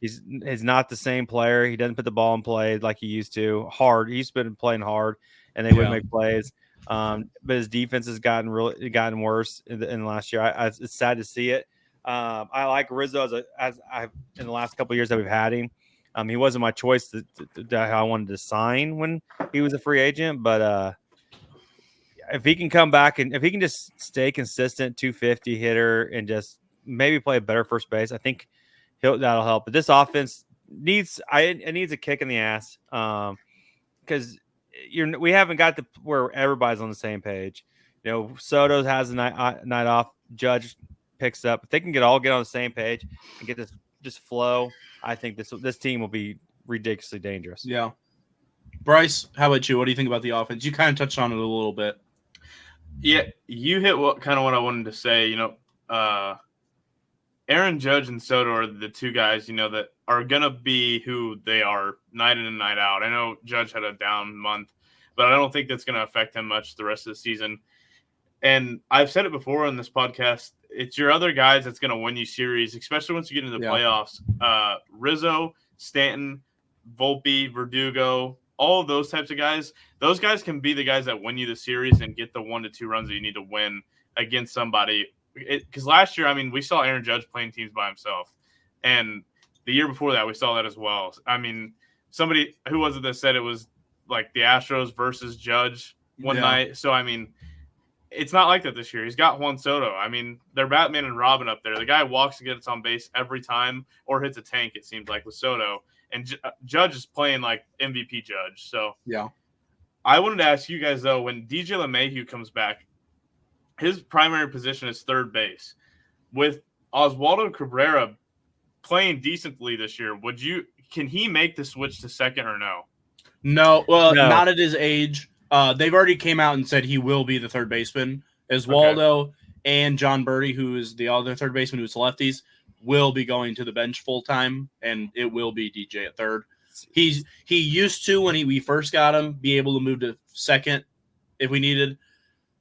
He's not the same player. He doesn't put the ball in play like he used to. Hard. He's been playing hard, and they would make plays. But his defense has gotten worse in the last year. It's sad to see it. I like Rizzo in the last couple of years that we've had him. He wasn't my choice that I wanted to sign when he was a free agent, but if he can come back and if he can just stay consistent 250 hitter and just maybe play a better first base, I think that'll help. But this offense needs a kick in the ass because we haven't got to where everybody's on the same page. Soto has a night off. Judge picks up. If they can get on the same page and get this just flow, I think this team will be ridiculously dangerous. Yeah. Bryce, how about you? What do you think about the offense? You kind of touched on it a little bit. Yeah, you hit what I wanted to say. Aaron Judge and Soto are the two guys, that are going to be who they are night in and night out. I know Judge had a down month, but I don't think that's going to affect him much the rest of the season. And I've said it before on this podcast, it's your other guys that's going to win you series, especially once you get into the playoffs. Rizzo, Stanton, Volpe, Verdugo, all of those types of guys, those guys can be the guys that win you the series and get the 1 to 2 runs that you need to win against somebody. Because last year, I mean, we saw Aaron Judge playing teams by himself. And the year before that, we saw that as well. I mean, somebody, who was it that said it was like the Astros versus Judge one night? So, I mean, it's not like that this year. He's got Juan Soto. I mean, they're Batman and Robin up there. The guy walks and gets on base every time or hits a tank, it seems like, with Soto. And Judge is playing like MVP Judge. So, I wanted to ask you guys, though, when DJ LeMahieu comes back, his primary position is third base. With Oswaldo Cabrera playing decently this year, can he make the switch to second or no? No, not at his age. They've already came out and said he will be the third baseman. Oswaldo and John Birdie, who is the other third baseman, who's lefties, will be going to the bench full time, and it will be DJ at third. He used to, when we first got him, be able to move to second if we needed.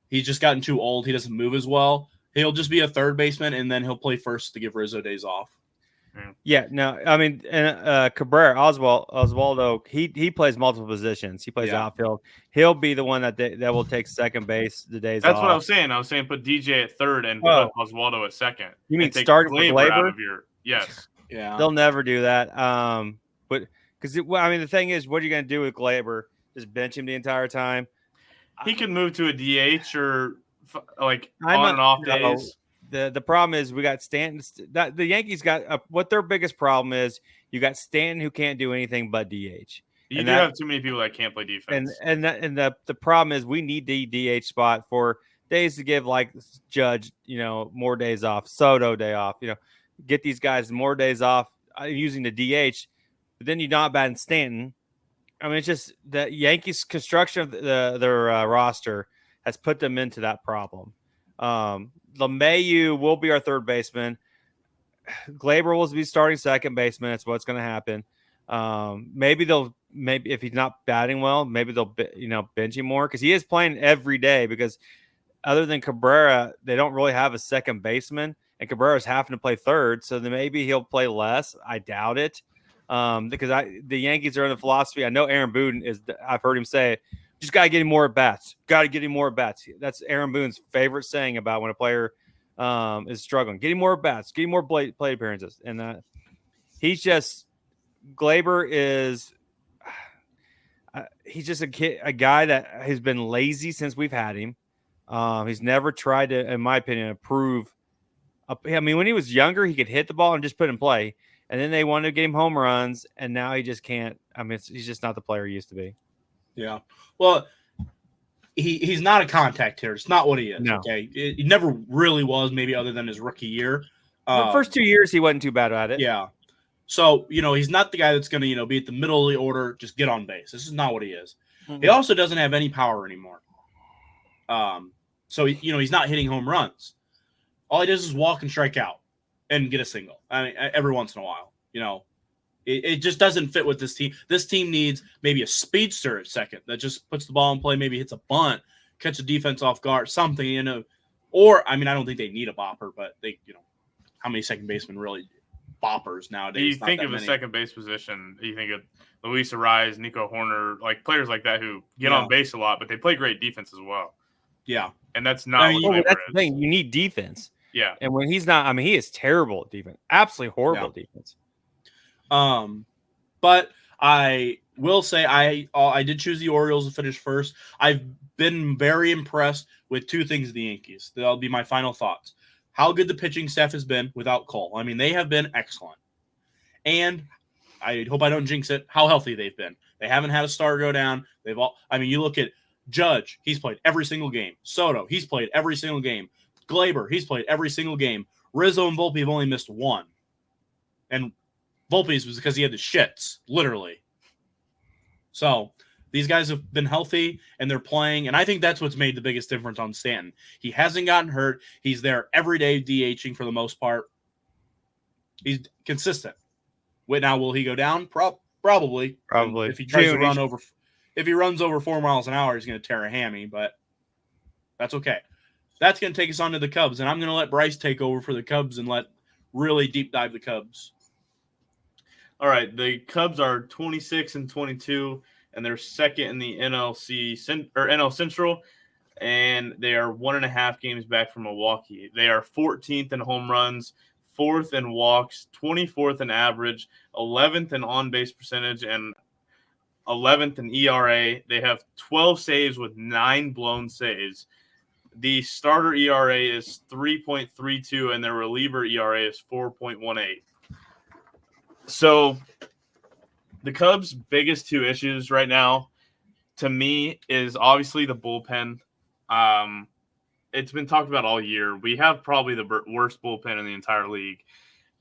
He's just gotten too old. He doesn't move as well. He'll just be a third baseman, and then he'll play first to give Rizzo days off. Yeah, no, I mean, Cabrera, Oswaldo, he plays multiple positions. He plays outfield. He'll be the one that will take second base the days off. That's what I was saysaying. I was saying put DJ at third and put Oswaldo at second. You mean start with Gleyber? Yes. Yeah. They'll never do that. But because I mean, the thing is, what are you going to do with Gleyber? Just bench him the entire time? He can move to a DH or like on and off days. The problem is we got Stanton. The Yankees got what their biggest problem is. You got Stanton who can't do anything but DH. You have too many people that can't play defense. And the problem is we need the DH spot for days to give like Judge, more days off, Soto day off, get these guys more days off using the DH. But then you're not batting Stanton. I mean, it's just the Yankees' construction of their roster has put them into that problem. LeMahieu will be our third baseman. Gleyber will be starting second baseman. That's what's going to happen. Maybe if he's not batting well, maybe they'll bench him more because he is playing every day. Because other than Cabrera, they don't really have a second baseman, and Cabrera's having to play third, so then maybe he'll play less. I doubt it. Because the Yankees are in the philosophy. I know Aaron Boone is. I've heard him say, just got to get him more at bats. Got to get him more at bats. That's Aaron Boone's favorite saying about when a player is struggling. Get him more at bats. Get him more play appearances. And he's just Gleyber is. He's just a guy that has been lazy since we've had him. He's never tried to, in my opinion, improve. I mean, when he was younger, he could hit the ball and just put in play. And then they wanted to get him home runs, and now he just can't. I mean, he's just not the player he used to be. Yeah. Well, he's not a contact hitter. It's not what he is. No. Okay. He never really was, maybe other than his rookie year. The first 2 years, he wasn't too bad at it. Yeah. So, he's not the guy that's going to, be at the middle of the order, just get on base. This is not what he is. Mm-hmm. He also doesn't have any power anymore. So, he's not hitting home runs. All he does is walk and strike out and get a single. I mean, every once in a while, it just doesn't fit with this team. This team needs maybe a speedster at second that just puts the ball in play, maybe hits a bunt, catch the defense off guard, something, Or, I mean, I don't think they need a bopper, but they, how many second basemen really boppers nowadays? You think of the second base position, you think of Luis Ariz, Nico Horner, like players like that who get on base a lot, but they play great defense as well. Yeah. And that's not what that's the thing. You need defense. Yeah. And when he's not, I mean, he is terrible at defense. Absolutely horrible defense. But I will say I did choose the Orioles to finish first. I've been very impressed with two things of the Yankees. That'll be my final thoughts. How good the pitching staff has been without Cole. I mean, they have been excellent. And I hope I don't jinx it, how healthy they've been. They haven't had a star go down. You look at Judge, he's played every single game. Soto, he's played every single game. Gleyber, he's played every single game. Rizzo and Volpe have only missed one. And Volpe's was because he had the shits, literally. So these guys have been healthy and they're playing. And I think that's what's made the biggest difference on Stanton. He hasn't gotten hurt. He's there every day DHing for the most part. He's consistent. Wait, now will he go down? Probably. Probably. If he tries to run over. If he runs over 4 miles an hour, he's going to tear a hammy, but that's okay. That's going to take us on to the Cubs, and I'm going to let Bryce take over for the Cubs and really deep dive the Cubs. All right, the Cubs are 26-22, and they're second in the NL Central, and they are 1.5 games back from Milwaukee. They are 14th in home runs, 4th in walks, 24th in average, 11th in on-base percentage, and 11th in ERA. They have 12 saves with 9 blown saves. The starter ERA is 3.32, and their reliever ERA is 4.18. So the Cubs' biggest 2 issues right now, to me, is obviously the bullpen. It's been talked about all year. We have probably the worst bullpen in the entire league.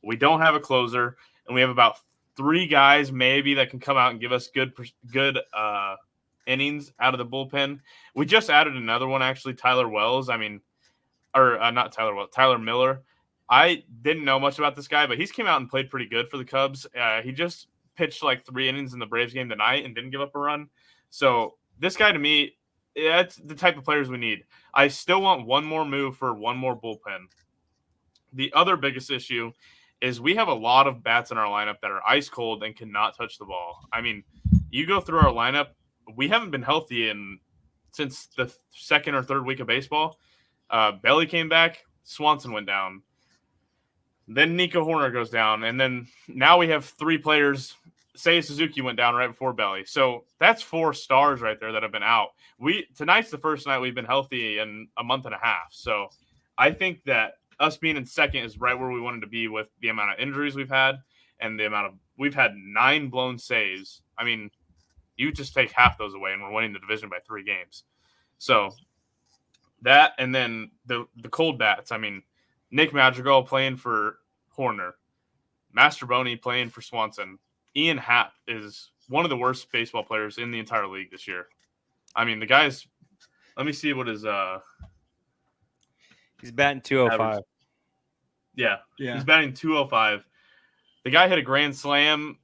We don't have a closer, and we have about 3 guys maybe that can come out and give us good innings out of the bullpen. We just added another one, actually, Tyler Wells. Not Tyler Wells, Tyler Miller. I didn't know much about this guy, but he's came out and played pretty good for the Cubs. He just pitched like 3 innings in the Braves game tonight and didn't give up a run. So this guy, to me, that's the type of players we need. I still want one more move for one more bullpen. The other biggest issue is we have a lot of bats in our lineup that are ice cold and cannot touch the ball. I mean, you go through our lineup, we haven't been healthy since the 2nd or 3rd week of baseball. Belly came back, Swanson went down. Then Nico Horner goes down, and then now we have 3 players. Seiya Suzuki went down right before Belly. So that's 4 stars right there that have been out. Tonight's the first night we've been healthy in a month and a half. So I think that us being in second is right where we wanted to be with the amount of injuries we've had and we've had 9 blown saves. I mean, you just take half those away and we're winning the division by 3 games. So that, and then the cold bats. I mean, Nick Madrigal playing for Horner, Masterboni playing for Swanson. Ian Happ is one of the worst baseball players in the entire league this year. I mean, the guy's – let me see what his he's batting 205. Yeah, he's batting 205. The guy hit a grand slam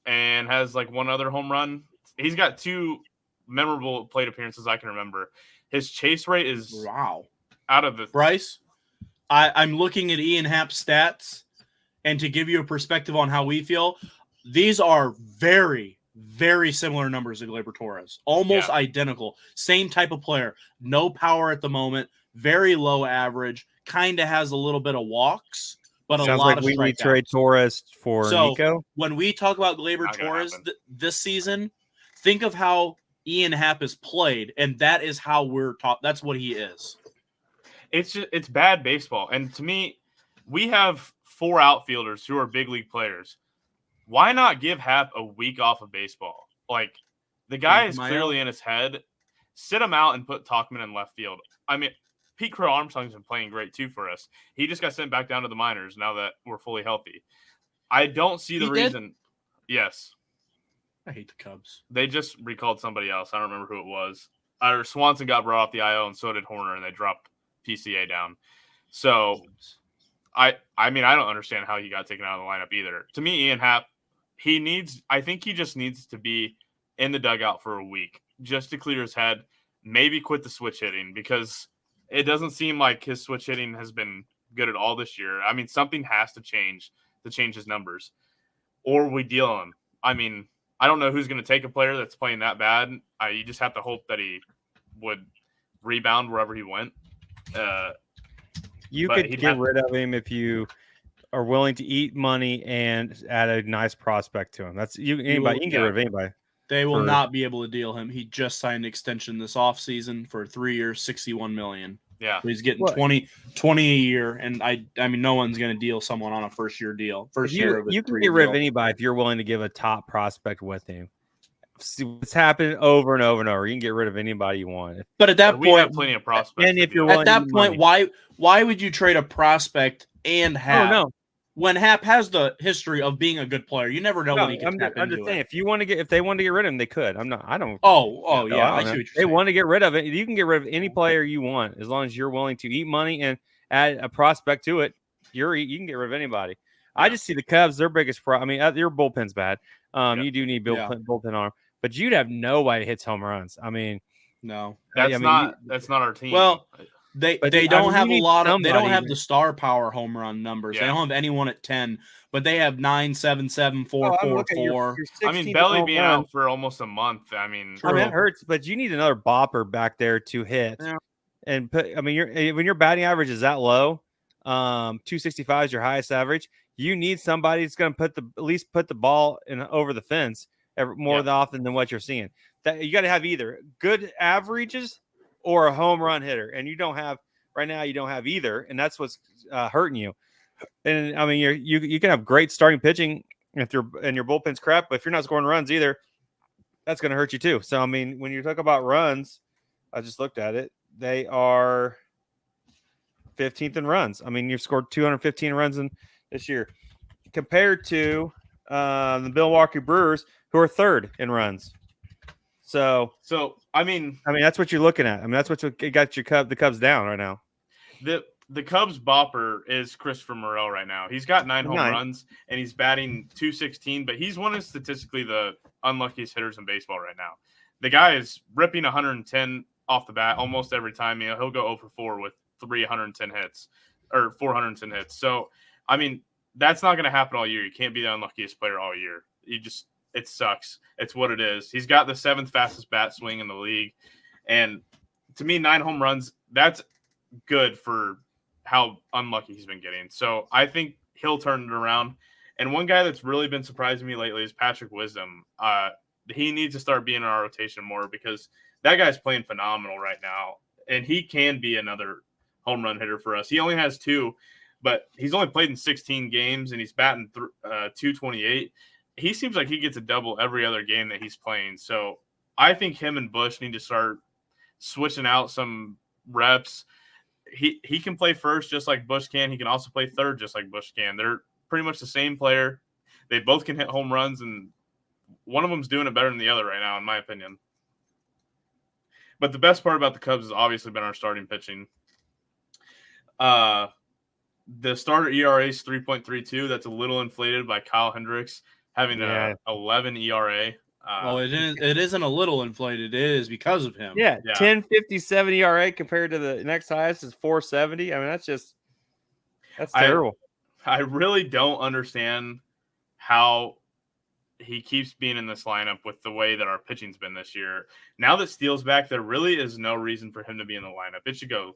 and has like 1 other home run. He's got 2 memorable plate appearances I can remember. His chase rate is out of the – Bryce, I'm looking at Ian Happ's stats, and to give you a perspective on how we feel, these are very, very similar numbers to Gleyber Torres. Almost identical. Same type of player. No power at the moment. Very low average. Kind of has a little bit of walks, but Sounds a lot like of we strikeouts. trade Torres for Nico. When we talk about Gleyber Torres this season, think of how Ian Happ has played, and that is how we're taught. That's what he is. It's bad baseball. And to me, we have 4 outfielders who are big league players. Why not give Happ a week off of baseball? Like, the guy is clearly in his head. Sit him out and put Tauchman in left field. I mean, Pete Crow Armstrong's been playing great too for us. He just got sent back down to the minors now that we're fully healthy. I don't see the reason. Yes. I hate the Cubs. They just recalled somebody else. I don't remember who it was. Swanson got brought off the IL, and so did Horner, and they dropped PCA down. So, I mean, I don't understand how he got taken out of the lineup either. To me, Ian Happ, I think he just needs to be in the dugout for a week just to clear his head, maybe quit the switch hitting, because it doesn't seem like his switch hitting has been good at all this year. I mean, something has to change his numbers, or we deal him. I mean, I don't know who's going to take a player that's playing that bad. You just have to hope that he would rebound wherever he went. You could get rid of him if you are willing to eat money and add a nice prospect to him. That's you can get rid of anybody. They will not be able to deal him. He just signed an extension this offseason for 3 years, $61 million. Yeah. So he's getting 20 a year, and I mean, no one's going to deal someone on a first-year deal. You can get rid of anybody if you're willing to give a top prospect with him. See what's happened over and over and over. You can get rid of anybody you want. But at that point, we have plenty of prospects. And if you're willing at that point, why would you trade a prospect and Happ? No. When Happ has the history of being a good player, you never know when he can tap into I'm just saying, it. if they want to get rid of him, they could. I don't. I see what I you're they saying. want to get rid of it. You can get rid of any player you want as long as you're willing to eat money and add a prospect to it. You can get rid of anybody. Yeah. I just see the Cubs. Their biggest problem. I mean, your bullpen's bad. You do need bullpen arm. but you'd have nobody hits home runs. I mean, no, that's not our team. Well, they don't have a lot of they don't have the star power home run numbers. Yeah. They don't have anyone at 10, but they have 9, 7, 7, 4, 4, 4. I mean, Belly being out for almost a month. I mean, it hurts, but you need another bopper back there to hit. Yeah. And when your batting average is that low, 265 is your highest average. You need somebody that's going to at least put the ball over the fence more often than what you're seeing. That you got to have either good averages or a home run hitter, and you don't have right now. You don't have either, and that's what's hurting you. And I mean, you can have great starting pitching if your bullpen's crap, but if you're not scoring runs either, that's going to hurt you too. So I mean, when you talk about runs, I just looked at it. They are 15th in runs. I mean, you've scored 215 runs in this year compared to the Milwaukee Brewers, who are 3rd in runs. So I mean, that's what you're looking at. I mean, that's what got the Cubs down right now. The Cubs bopper is Christopher Morel right now. He's got 9 home runs and he's batting .216, but he's one of statistically the unluckiest hitters in baseball right now. The guy is ripping 110 off the bat almost every time. You know, he'll go 0 for 4 with 310 hits or 410 hits. So, I mean, that's not going to happen all year. You can't be the unluckiest player all year. It sucks. It's what it is. He's got the 7th fastest bat swing in the league. And to me, 9 home runs, that's good for how unlucky he's been getting. So I think he'll turn it around. And one guy that's really been surprising me lately is Patrick Wisdom. He needs to start being in our rotation more because that guy's playing phenomenal right now. And he can be another home run hitter for us. He only has 2, but he's only played in 16 games and he's batting 228. He seems like he gets a double every other game that he's playing. So I think him and Bush need to start switching out some reps. He can play first just like Bush can. He can also play third just like Bush can. They're pretty much the same player. They both can hit home runs, and one of them's doing it better than the other right now, in my opinion. But the best part about the Cubs has obviously been our starting pitching. The starter ERA is 3.32. That's a little inflated by Kyle Hendricks having a 11 ERA. Well, it isn't a little inflated. It is because of him. Yeah. 10.57 ERA compared to the next highest is 4.70. I mean, that's terrible. I really don't understand how he keeps being in this lineup with the way that our pitching's been this year. Now that Steele's back, there really is no reason for him to be in the lineup. It should go.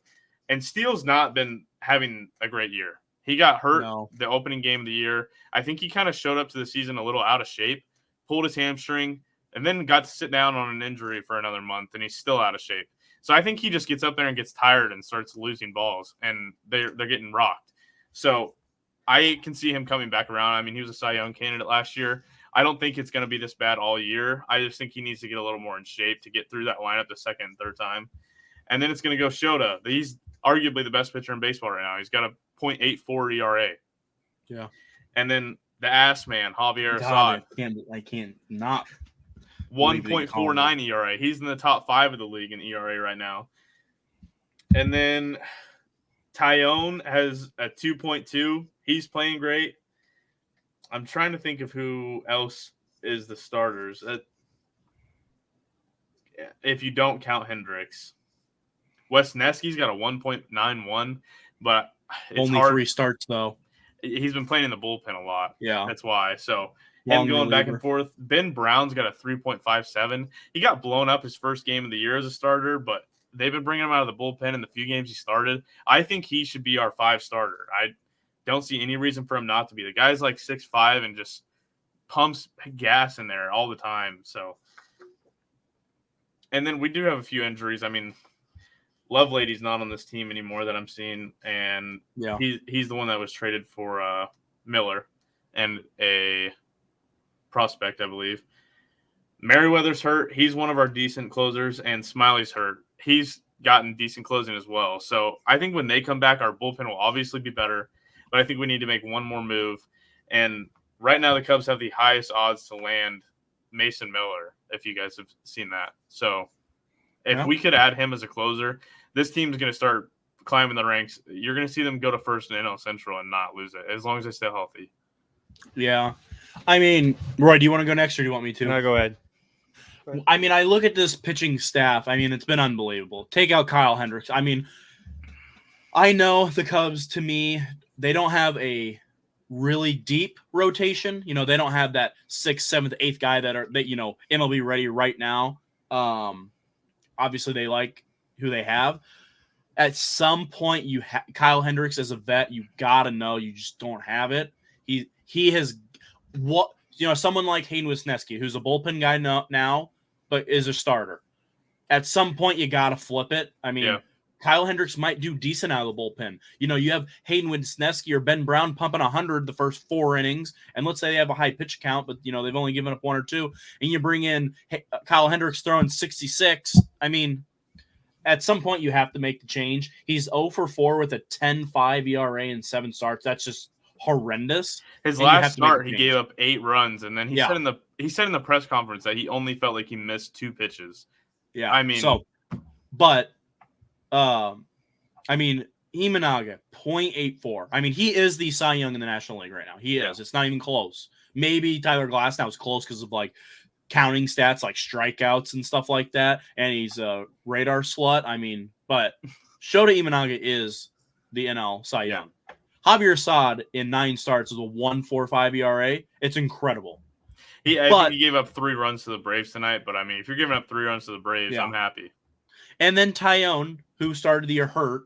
And Steele's not been having a great year. He got hurt the opening game of the year. I think he kind of showed up to the season a little out of shape, pulled his hamstring, and then got to sit down on an injury for another month, and he's still out of shape. So I think he just gets up there and gets tired and starts losing balls, and they're getting rocked. So I can see him coming back around. I mean, he was a Cy Young candidate last year. I don't think it's going to be this bad all year. I just think he needs to get a little more in shape to get through that lineup the second and third time. And then it's going to go Shota. He's arguably the best pitcher in baseball right now. He's got a .84 ERA. Yeah. And then the ass man, Javier Assad. I can't not. 1.49 ERA. He's in the top 5 of the league in ERA right now. And then Tyone has a 2.2. He's playing great. I'm trying to think of who else is the starters. If you don't count Hendricks. Wes Nesky's got a 1.91, but it's only hard. 3 starts, though. He's been playing in the bullpen a lot. Yeah. That's why. So him going back and forth. Ben Brown's got a 3.57. He got blown up his first game of the year as a starter, but they've been bringing him out of the bullpen in the few games he started. I think he should be our 5 starter. I don't see any reason for him not to be. The guy's like 6'5" and just pumps gas in there all the time. So, and then we do have a few injuries. I mean, Lovelady's not on this team anymore that I'm seeing, and he's the one that was traded for Miller and a prospect, I believe. Merriweather's hurt. He's one of our decent closers, and Smiley's hurt. He's gotten decent closing as well. So I think when they come back, our bullpen will obviously be better, but I think we need to make one more move. And right now the Cubs have the highest odds to land Mason Miller, if you guys have seen that. So if we could add him as a closer, this team's going to start climbing the ranks. You're going to see them go to first in NL Central and not lose it, as long as they stay healthy. Yeah. I mean, Roy, do you want to go next or do you want me to? No, go ahead. I mean, I look at this pitching staff. I mean, it's been unbelievable. Take out Kyle Hendricks. I mean, I know the Cubs, to me, they don't have a really deep rotation. You know, they don't have that 6th, 7th, 8th guy that MLB ready right now. Obviously, they like who they have. At some point, Kyle Hendricks as a vet, you gotta know you just don't have it. He has someone like Hayden Wisniewski, who's a bullpen guy now, but is a starter. At some point, you gotta flip it. I mean, Kyle Hendricks might do decent out of the bullpen. You know, you have Hayden Wisniewski or Ben Brown pumping 100 the first 4 innings, and let's say they have a high pitch count, but they've only given up 1 or 2, and you bring in Kyle Hendricks throwing 66. I mean, at some point you have to make the change. He's 0 for 4 with a 10.5 ERA and 7 starts. That's just horrendous. His last start, he gave up 8 runs, and then he said in the press conference that he only felt like he missed 2 pitches. Yeah, I mean, Imanaga 0.84. I mean, he is the Cy Young in the National League right now. He is. It's not even close. Maybe Tyler Glasnow was close because of like counting stats like strikeouts and stuff like that, and he's a radar slut. I mean, but Shota Imanaga is the NL Cy Young. Javier Assad in 9 starts is a 1.45 ERA. It's incredible. I think he gave up 3 runs to the Braves tonight, but I mean, if you're giving up 3 runs to the Braves, I'm happy. And then Tyone, who started the year hurt,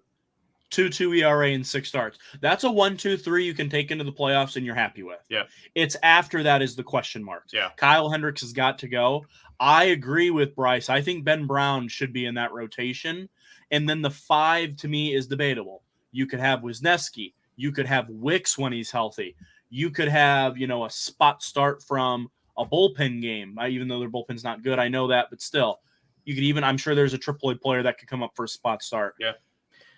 2.2 ERA in 6 starts. That's a 1-2-3 you can take into the playoffs and you're happy with. Yeah. It's after that is the question marks. Yeah. Kyle Hendricks has got to go. I agree with Bryce. I think Ben Brown should be in that rotation. And then the 5 to me is debatable. You could have Wisniewski. You could have Wicks when he's healthy. You could have, a spot start from a bullpen game, even though their bullpen's not good. I know that, but still. You could even, I'm sure there's a AAA player that could come up for a spot start. Yeah.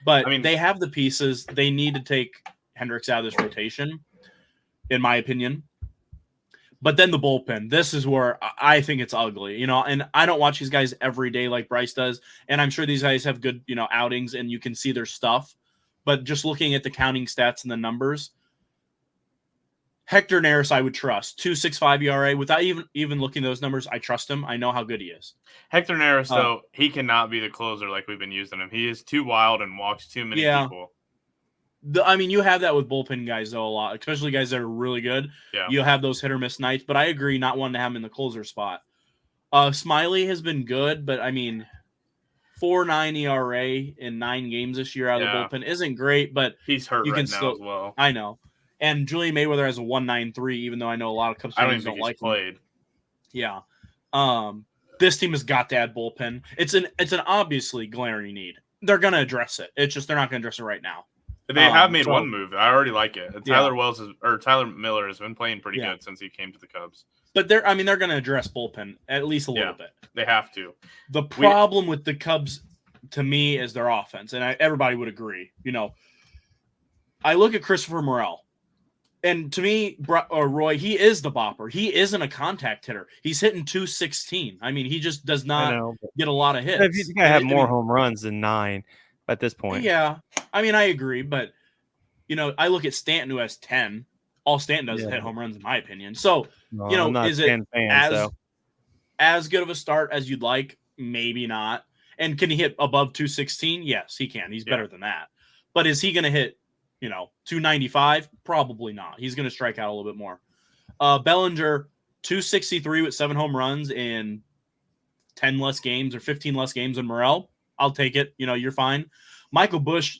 But they have the pieces. They need to take Hendricks out of this rotation, in my opinion. But then the bullpen, this is where I think it's ugly, and I don't watch these guys every day like Bryce does. And I'm sure these guys have good, outings and you can see their stuff. But just looking at the counting stats and the numbers, Hector Neris, I would trust 2.65 ERA without even looking at those numbers. I trust him. I know how good he is. Hector Neris, though, he cannot be the closer like we've been using him. He is too wild and walks too many people. You have that with bullpen guys though a lot, especially guys that are really good. Yeah. You'll have those hit or miss nights, but I agree not wanting to have him in the closer spot. Smiley has been good, but I mean, 4.9 ERA in 9 games this year out of the bullpen isn't great, but he's hurt you right can now still, as well. I know. And Julian Mayweather has a 1.93, even though I know a lot of Cubs fans don't like him. Yeah. This team has got to add bullpen. It's an obviously glaring need. They're going to address it. It's just they're not going to address it right now. They have made one move. I already like it. Tyler Miller has been playing pretty good since he came to the Cubs. But they're going to address bullpen at least a little bit. They have to. The problem with the Cubs, to me, is their offense, and everybody would agree. I look at Christopher Morel. And to me, Roy, he is the bopper. He isn't a contact hitter. He's hitting 216. I mean, he just does not get a lot of hits. He's got to have more home runs than 9 at this point. Yeah. I mean, I agree. But, I look at Stanton, who has 10. All Stanton does is hit home runs, in my opinion. So, is it as good of a start as you'd like? Maybe not. And can he hit above 216? Yes, he can. He's better than that. But is he going to hit 295? Probably not. He's going to strike out a little bit more. Bellinger, 263 with 7 home runs in 10 less games or 15 less games than Morel. I'll take it. You're fine. Michael Busch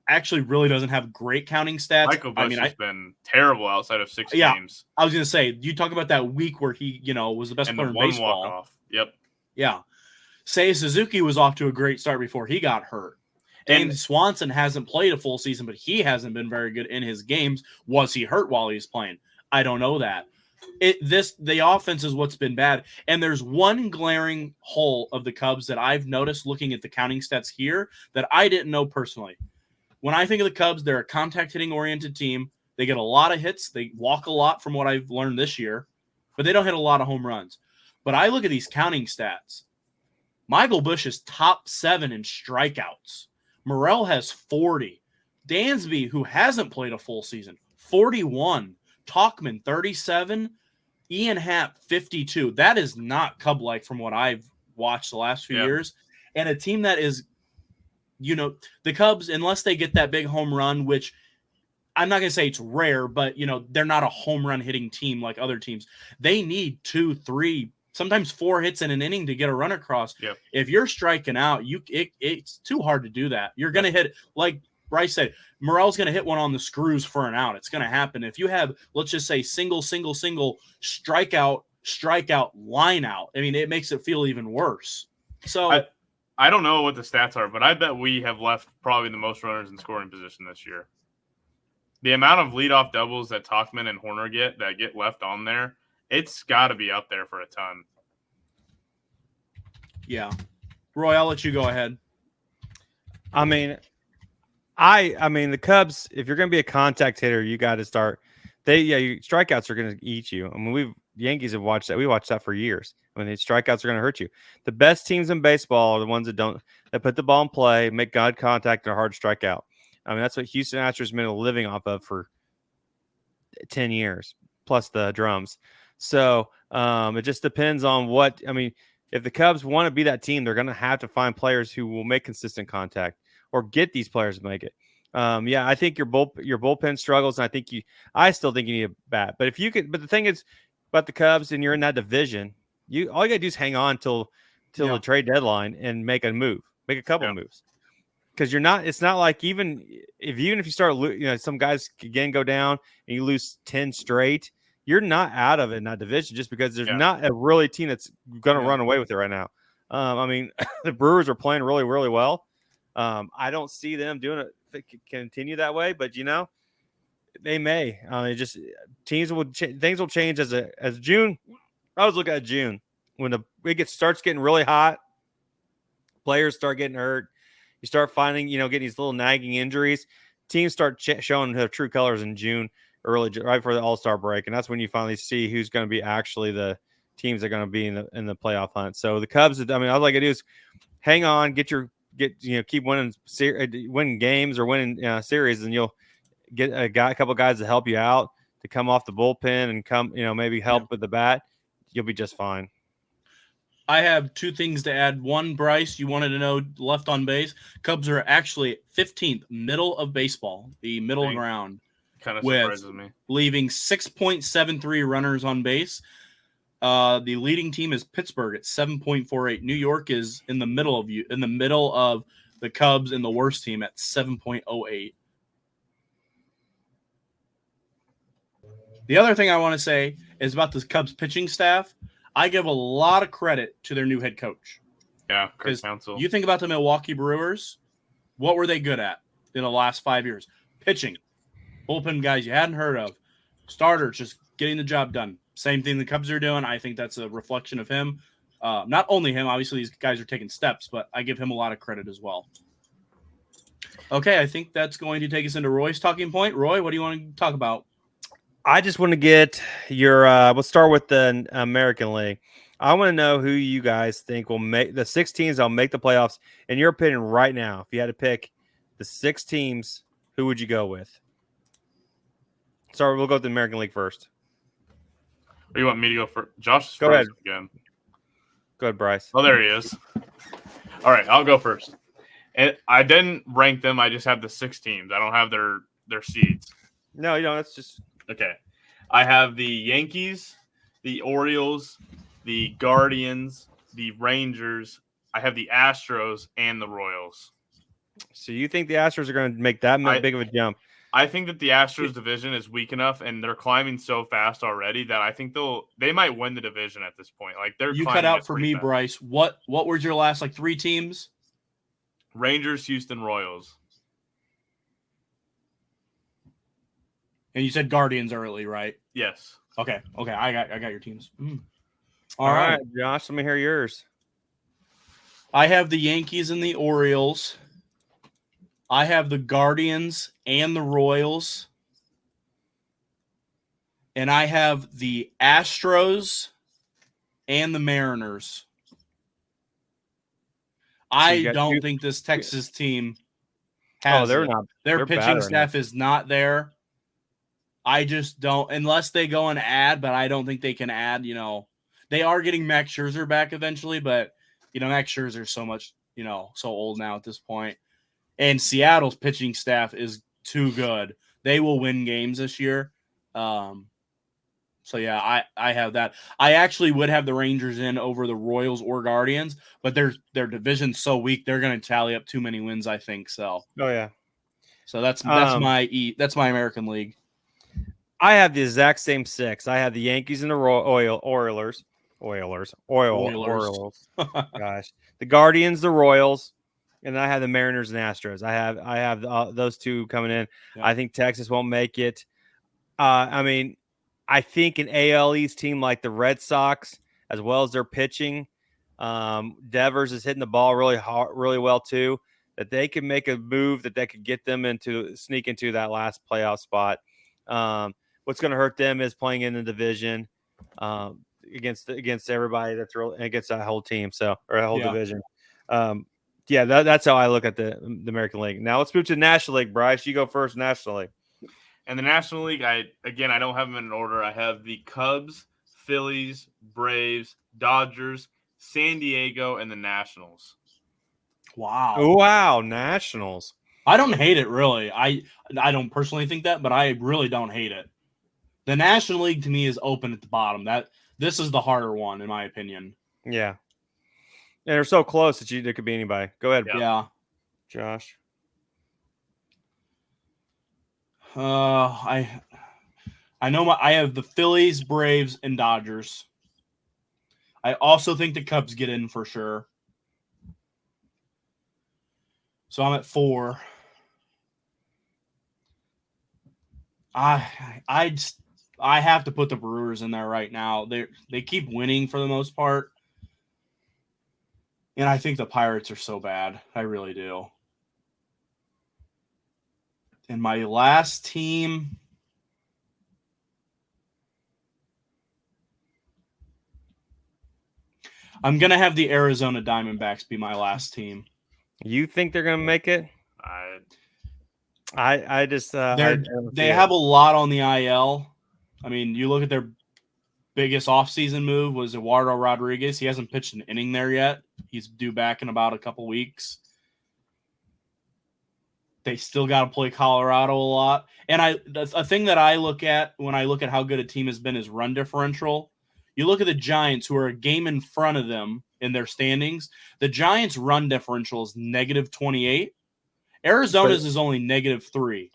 actually really doesn't have great counting stats. Michael Busch has been terrible outside of 6 games. I was going to say, you talk about that week where he, was the best player in baseball. Walk-off. Yep. Yeah. Seiya Suzuki was off to a great start before he got hurt. And Swanson hasn't played a full season, but he hasn't been very good in his games. Was he hurt while he was playing? I don't know that. The offense is what's been bad. And there's one glaring hole of the Cubs that I've noticed looking at the counting stats here that I didn't know personally. When I think of the Cubs, they're a contact hitting oriented team. They get a lot of hits. They walk a lot from what I've learned this year, but they don't hit a lot of home runs. But I look at these counting stats. Michael Busch is top 7 in strikeouts. Morel has 40. Dansby, who hasn't played a full season, 41. Tauchman, 37. Ian Happ, 52. That is not Cub-like from what I've watched the last few years. And a team that is, the Cubs, unless they get that big home run, which I'm not going to say it's rare, but, they're not a home run hitting team like other teams. They need 2, 3, sometimes 4 hits in an inning to get a run across. Yep. If you're striking out, it's too hard to do that. You're going to hit, like Bryce said, Morel's going to hit one on the screws for an out. It's going to happen. If you have, let's just say, single, strikeout, line out, I mean, it makes it feel even worse. So I don't know what the stats are, but I bet we have left probably the most runners in scoring position this year. The amount of leadoff doubles that Tauchman and Horner get left on there, it's got to be up there for a ton. Yeah. Roy, I'll let you go ahead. I mean, the Cubs, if you're going to be a contact hitter, you got to start. Strikeouts are going to eat you. I mean, the Yankees have watched that. We watched that for years. I mean, these strikeouts are going to hurt you. The best teams in baseball are the ones that put the ball in play, make good contact, and are hard to strike out. I mean, that's what Houston Astros has been living off of for 10 years, plus the drums. So it just depends on what – I mean, if the Cubs want to be that team, they're going to have to find players who will make consistent contact or get these players to make it. I think your bullpen struggles, and I still think you need a bat. But the thing is about the Cubs, and you're in that division, all you got to do is hang on till the trade deadline and make a move, make a couple moves. Because it's not like even if you start, some guys again go down and you lose 10 straight, you're not out of it in that division just because there's not a really team that's going to run away with it right now. I mean, the Brewers are playing really, really well. I don't see them doing it continue that way, but they may. Things will change as June. I was looking at June when it starts getting really hot. Players start getting hurt. You start finding, getting these little nagging injuries. Teams start showing their true colors in June, right before the All-Star break, and that's when you finally see who's going to be actually the teams that are going to be in the playoff hunt. So the Cubs, I mean, all I got to do is hang on, keep winning games or winning series, and you'll get a couple guys to help you out to come off the bullpen and come, maybe help with the bat. You'll be just fine. I have 2 things to add. One, Bryce, you wanted to know left on base. Cubs are actually 15th, middle of baseball, the middle ground. Kind of surprises me. Leaving 6.73 runners on base. The leading team is Pittsburgh at 7.48. New York is in the middle of the Cubs and the worst team at 7.08. The other thing I want to say is about the Cubs pitching staff. I give a lot of credit to their new head coach. Yeah, Chris Counsell. You think about the Milwaukee Brewers, what were they good at in the last 5 years? Pitching. Bullpen guys you hadn't heard of. Starters just getting the job done. Same thing the Cubs are doing. I think that's a reflection of him. Not only him, obviously these guys are taking steps, but I give him a lot of credit as well. Okay, I think that's going to take us into Roy's talking point. Roy, what do you want to talk about? I just want to get your we'll start with the American League. I want to know who you guys think will make the 6 teams that'll make the playoffs. In your opinion, right now, if you had to pick the 6 teams, who would you go with? Sorry, we'll go with the American League first. Or you want me to go first? Josh is go first ahead. Again. Go ahead, Bryce. Oh, there he is. All right, I'll go first. And I didn't rank them. I just have the 6 teams. I don't have their seeds. No, you don't. That's just okay. I have the Yankees, the Orioles, the Guardians, the Rangers. I have the Astros and the Royals. So you think the Astros are going to make that big of a jump? I think that the Astros division is weak enough, and they're climbing so fast already that I think they might win the division at this point. Like you cut out for me, fast. Bryce. What were your last 3 teams? Rangers, Houston, Royals. And you said Guardians early, right? Yes. Okay. I got your teams. All right, Josh. Let me hear yours. I have the Yankees and the Orioles. I have the Guardians and the Royals. And I have the Astros and the Mariners. I don't think this Texas team has they're not. Their pitching staff is not there. I just don't, unless they go and add, but I don't think they can add, they are getting Max Scherzer back eventually, but, Max Scherzer is so much, so old now at this point. And Seattle's pitching staff is too good. They will win games this year. So, yeah, I have that. I actually would have the Rangers in over the Royals or Guardians, but their division's so weak, they're going to tally up too many wins, I think. So, Oh, yeah. So that's my American League. I have the exact same 6. I have the Yankees and the Oilers. Gosh, the Guardians, the Royals, and I have the Mariners and Astros. I have those two coming in. Yeah. I think Texas won't make it. I think an AL East team like the Red Sox, as well as their pitching, Devers is hitting the ball really hard, really well too. That they could make a move that could get them sneak into that last playoff spot. What's going to hurt them is playing in the division against everybody against that whole team, or a whole division. That's how I look at the American League. Now let's move to the National League. Bryce, you go first. National League. And the National League, I don't have them in order. I have the Cubs, Phillies, Braves, Dodgers, San Diego, and the Nationals. Wow, Nationals. I don't hate it, really. I don't personally think that, but I really don't hate it. The National League, to me, is open at the bottom. This is the harder one, in my opinion. Yeah. And they're so close that there could be anybody. Go ahead. Yeah. Josh. I know I have the Phillies, Braves, and Dodgers. I also think the Cubs get in for sure. So I'm at 4. I have to put the Brewers in there right now. They keep winning for the most part. And I think the Pirates are so bad. I really do. And my last team, I'm going to have the Arizona Diamondbacks be my last team. You think they're going to make it? I just they have a lot on the IL. I mean, you look at their biggest offseason move was Eduardo Rodriguez. He hasn't pitched an inning there yet. He's due back in about a couple weeks. They still got to play Colorado a lot. And a thing that I look at when I look at how good a team has been is run differential. You look at the Giants, who are a game in front of them in their standings. The Giants' run differential is -28. Arizona's is only -3.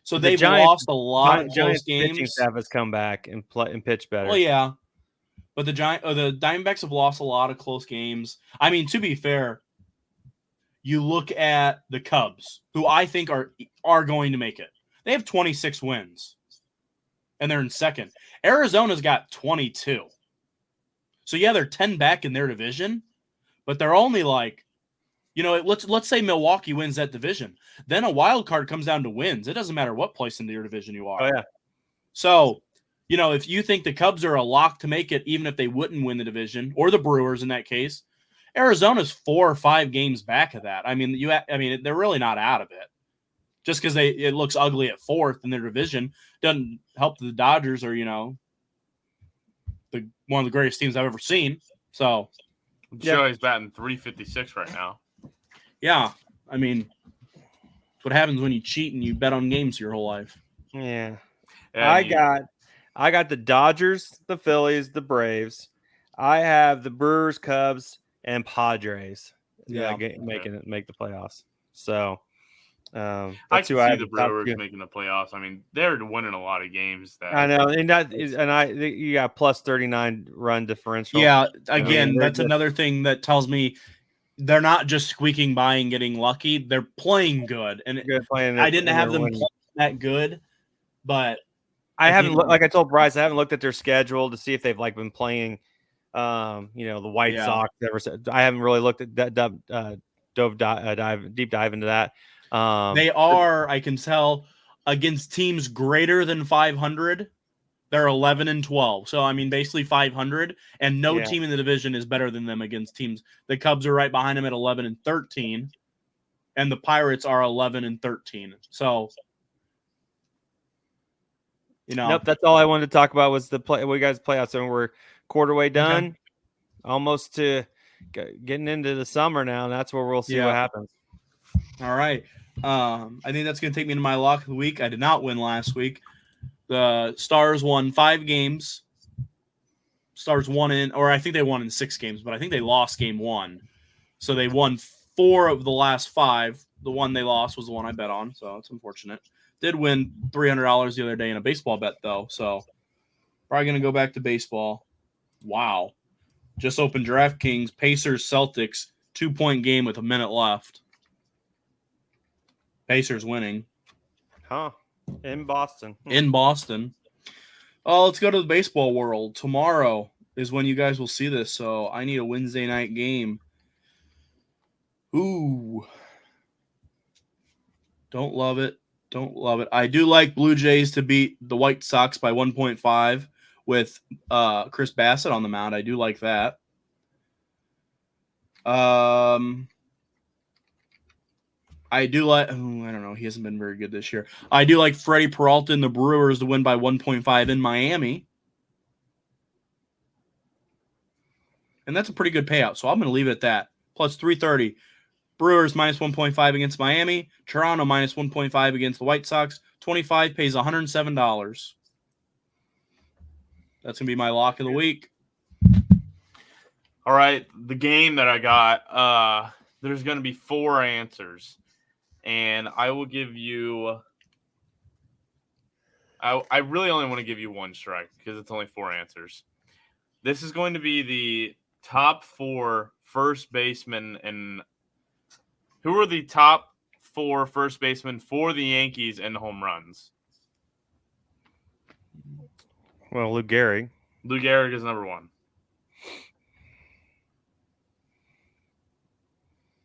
So they've lost a lot of close games. Pitching staff has come back and pitch better. Well, yeah, but the Diamondbacks have lost a lot of close games. I mean, to be fair, you look at the Cubs, who I think are going to make it. They have 26 wins, and they're in second. Arizona's got 22. So yeah, they're 10 back in their division, but they're only let's say Milwaukee wins that division. Then a wild card comes down to wins. It doesn't matter what place in your division you are. Oh, yeah. So, if you think the Cubs are a lock to make it, even if they wouldn't win the division, or the Brewers in that case, Arizona's 4 or 5 games back of that. I mean, they're really not out of it. Just because it looks ugly at 4th in their division doesn't help the Dodgers or one of the greatest teams I've ever seen. So, Joey's batting .356 right now. Yeah, I mean, it's what happens when you cheat and you bet on games your whole life. Yeah. I got the Dodgers, the Phillies, the Braves. I have the Brewers, Cubs, and Padres. Make the playoffs. So I can see the Brewers making the playoffs. I mean, they're winning a lot of games. I know, and you got +39 run differential. Yeah, again, that's another thing that tells me they're not just squeaking by and getting lucky. They're playing good, and I didn't have them playing that good, but I haven't. Like I told Bryce, I haven't looked at their schedule to see if they've been playing. The White Sox. I haven't really looked at that. Deep dive into that. They are, I can tell, against teams greater than 500. They're 11-12. So, I mean, basically 500. And no team in the division is better than them against teams. The Cubs are right behind them at 11-13. And the Pirates are 11-13. So, Nope, that's all I wanted to talk about was the play. We guys play out, so we're quarter way done, almost to getting into the summer now. And that's where we'll see what happens. All right. I think that's going to take me to my lock of the week. I did not win last week. The Stars won 5 games. Stars won I think they won in 6 games, but I think they lost game 1. So they won 4 of the last 5. The one they lost was the one I bet on, so it's unfortunate. Did win $300 the other day in a baseball bet, though, so probably going to go back to baseball. Wow. Just opened DraftKings, Pacers, Celtics, 2-point game with a minute left. Pacers winning. Huh. In Boston. In Boston. Oh, let's go to the baseball world. Tomorrow is when you guys will see this, so I need a Wednesday night game. Ooh. Don't love it. I do like Blue Jays to beat the White Sox by 1.5 with Chris Bassett on the mound. I do like that. I do like, I don't know. He hasn't been very good this year. I do like Freddie Peralta and the Brewers to win by 1.5 in Miami. And that's a pretty good payout. So I'm going to leave it at that. Plus 330. Brewers minus 1.5 against Miami. Toronto minus 1.5 against the White Sox. 25 pays $107. That's going to be my lock of the week. All right. The game that I got, there's going to be 4 answers. And I will give you – I really only want to give you 1 strike because it's only 4 answers. This is going to be the top 4 first basemen and who are the top 4 first basemen for the Yankees in home runs? Well, Lou Gehrig. Lou Gehrig is number 1.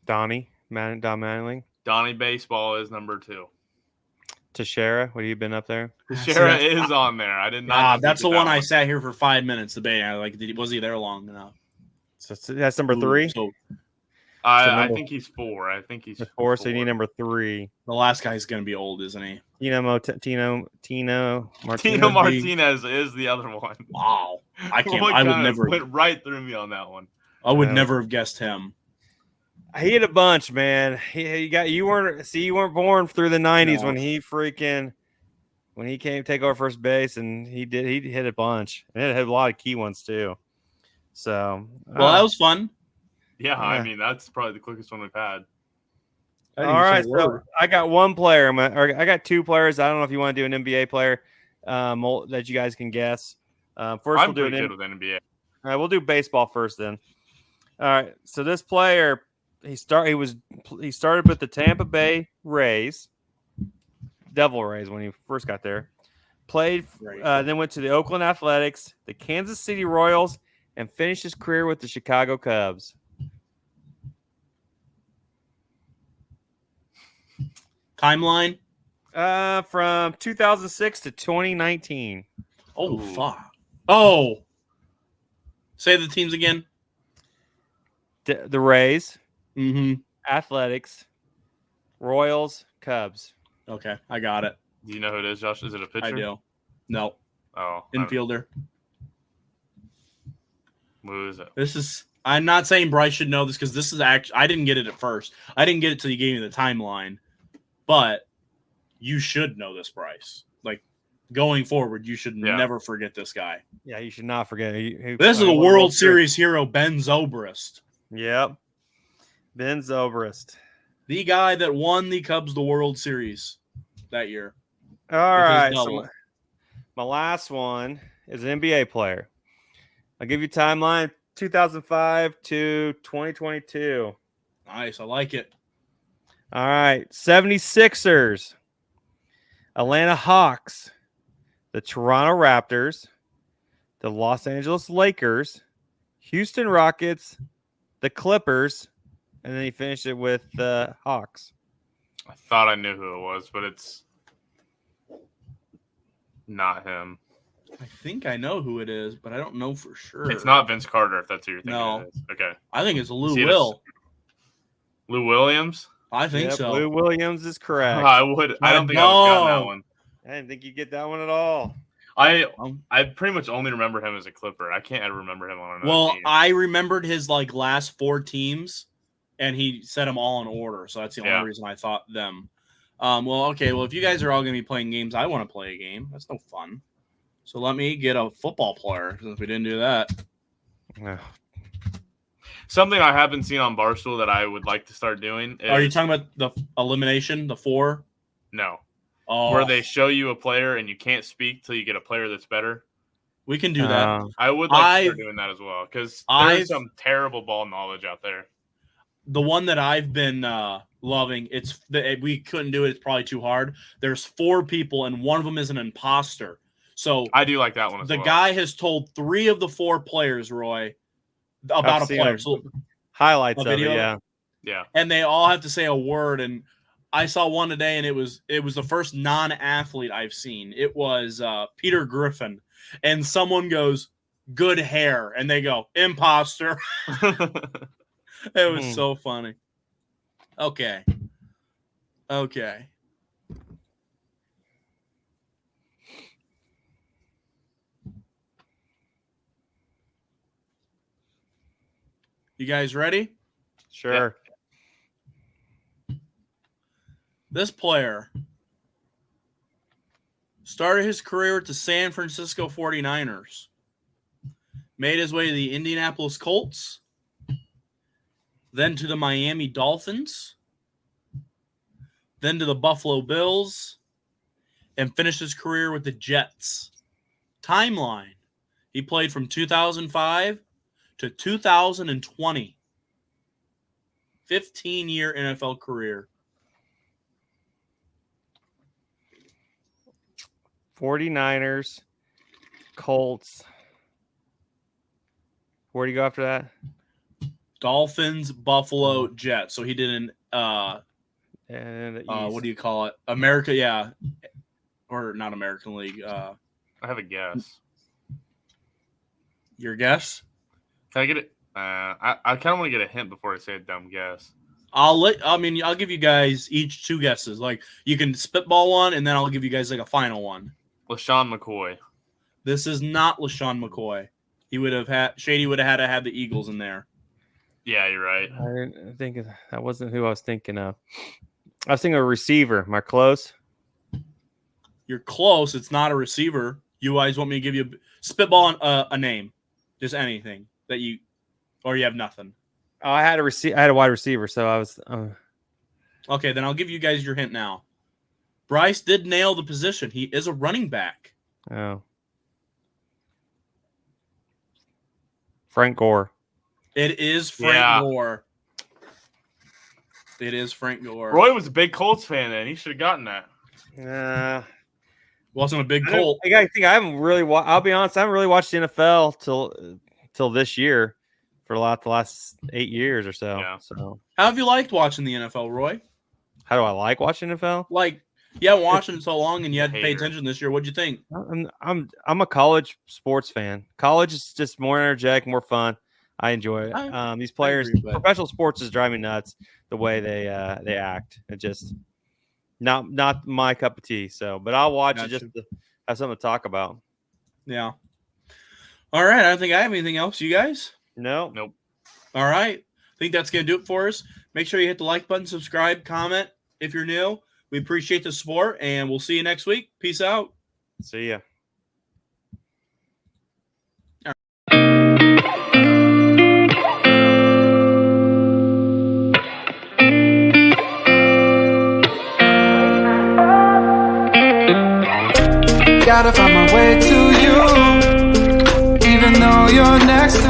Don Mattingly. Donnie Baseball is number 2. Teixeira, what have you been up there? Teixeira is on there. I did not. That's the one I sat here for 5 minutes debating. I like, was he there long enough? So that's number 3. I think he's 4. I think he's 4. So you need number 3. The last guy's going to be old, isn't he? Tino Martinez. Tino Martinez is the other one. Wow, I can't. I would never went right through me on that one. I would never have guessed him. He hit a bunch, man. You weren't born through the 90s when he came take over first base, and he hit a bunch. And it had a lot of key ones too. So that was fun. Yeah, I mean that's probably the quickest one we've had. All right, so I got 1 player. I got 2 players. I don't know if you want to do an NBA player that you guys can guess. First, we'll do good with NBA. All right, we'll do baseball first then. All right, so this player. He started with the Tampa Bay Rays, Devil Rays when he first got there. Played, then went to the Oakland Athletics, the Kansas City Royals, and finished his career with the Chicago Cubs. Timeline? From 2006 to 2019. Oh, fuck. Oh. Say the teams again. The Rays. Mm-hmm. Athletics, Royals, Cubs. Okay, I got it. Do you know who it is, Josh? Is it a pitcher? I do. No. Oh. Infielder. Who is it? I'm not saying Bryce should know this because this is actually, I didn't get it at first. I didn't get it till you gave me the timeline. But you should know this, Bryce. Like, going forward, you should never forget this guy. Yeah, you should not forget. This is a World Series hero, Ben Zobrist. Yep. Ben Zobrist. The guy that won the Cubs the World Series that year. All right. So my last one is an NBA player. I'll give you timeline 2005 to 2022. Nice. I like it. All right. 76ers, Atlanta Hawks, the Toronto Raptors, the Los Angeles Lakers, Houston Rockets, the Clippers, and then he finished it with the Hawks. I thought I knew who it was, but it's not him. I think I know who it is, but I don't know for sure. It's not Vince Carter, if that's who you're thinking. No. It is. Okay. I think it's Lou Will. Lou Williams? I think so. Lou Williams is correct. I don't think I would have gotten that one. I didn't think you'd get that one at all. I pretty much only remember him as a Clipper. I can't ever remember him on another team. I remembered his last 4 teams, and he set them all in order. So that's the only reason I thought them. Okay. Well, if you guys are all going to be playing games, I want to play a game. That's no fun. So let me get a football player since we didn't do that. Something I haven't seen on Barstool that I would like to start doing. Are you talking about the elimination, the 4? No. Oh. Where they show you a player and you can't speak till you get a player that's better. We can do that. I would like to start doing that as well because there's some terrible ball knowledge out there. The one that I've been loving, we couldn't do it. It's probably too hard. There's 4 people, and one of them is an imposter. So I do like that one as well. The guy has told 3 of the 4 players, Roy, about a player. So highlights of it, yeah. And they all have to say a word. And I saw one today, and it was the first non-athlete I've seen. It was Peter Griffin, and someone goes, "Good hair," and they go, "Imposter." It was so funny. Okay. You guys ready? Sure. Yeah. This player started his career at the San Francisco 49ers, made his way to the Indianapolis Colts, then to the Miami Dolphins, then to the Buffalo Bills, and finished his career with the Jets. Timeline: he played from 2005 to 2020. 15-year NFL career. 49ers, Colts. Where do you go after that? Dolphins, Buffalo, Jets. So he did an what do you call it? America, yeah. Or not American League. I have a guess. Your guess? Can I get it? I kind of want to get a hint before I say a dumb guess. I'll give you guys each 2 guesses. Like, you can spitball one, and then I'll give you guys like a final one. LaShawn McCoy. This is not LaShawn McCoy. Shady would have had to have the Eagles in there. Yeah, you're right. I think that wasn't who I was thinking of. I was thinking of a receiver. Am I close? You're close. It's not a receiver. You guys want me to give you spitball a name, just anything that you, or you have nothing. Oh, I had a wide receiver, so I was. Okay, then I'll give you guys your hint now. Bryce did nail the position. He is a running back. Oh. Frank Gore. It is Frank Gore. It is Frank Gore. Roy was a big Colts fan then. He should have gotten that. Wasn't a big Colt. I think I haven't really I'll be honest, I haven't really watched the NFL till this year for the last 8 years or so. Yeah. So how have you liked watching the NFL, Roy? How do I like watching NFL? Like, you haven't watched it so long and you had to pay attention this year. What'd you think? I'm a college sports fan. College is just more energetic, more fun. I enjoy it. These players, professional sports is driving me nuts the way they act. It just not my cup of tea. So, but I'll watch it just to have something to talk about. Yeah. All right. I don't think I have anything else. You guys? Nope. All right. I think that's going to do it for us. Make sure you hit the like button, subscribe, comment if you're new. We appreciate the support, and we'll see you next week. Peace out. See ya. Gotta find my way to you, even though you're next to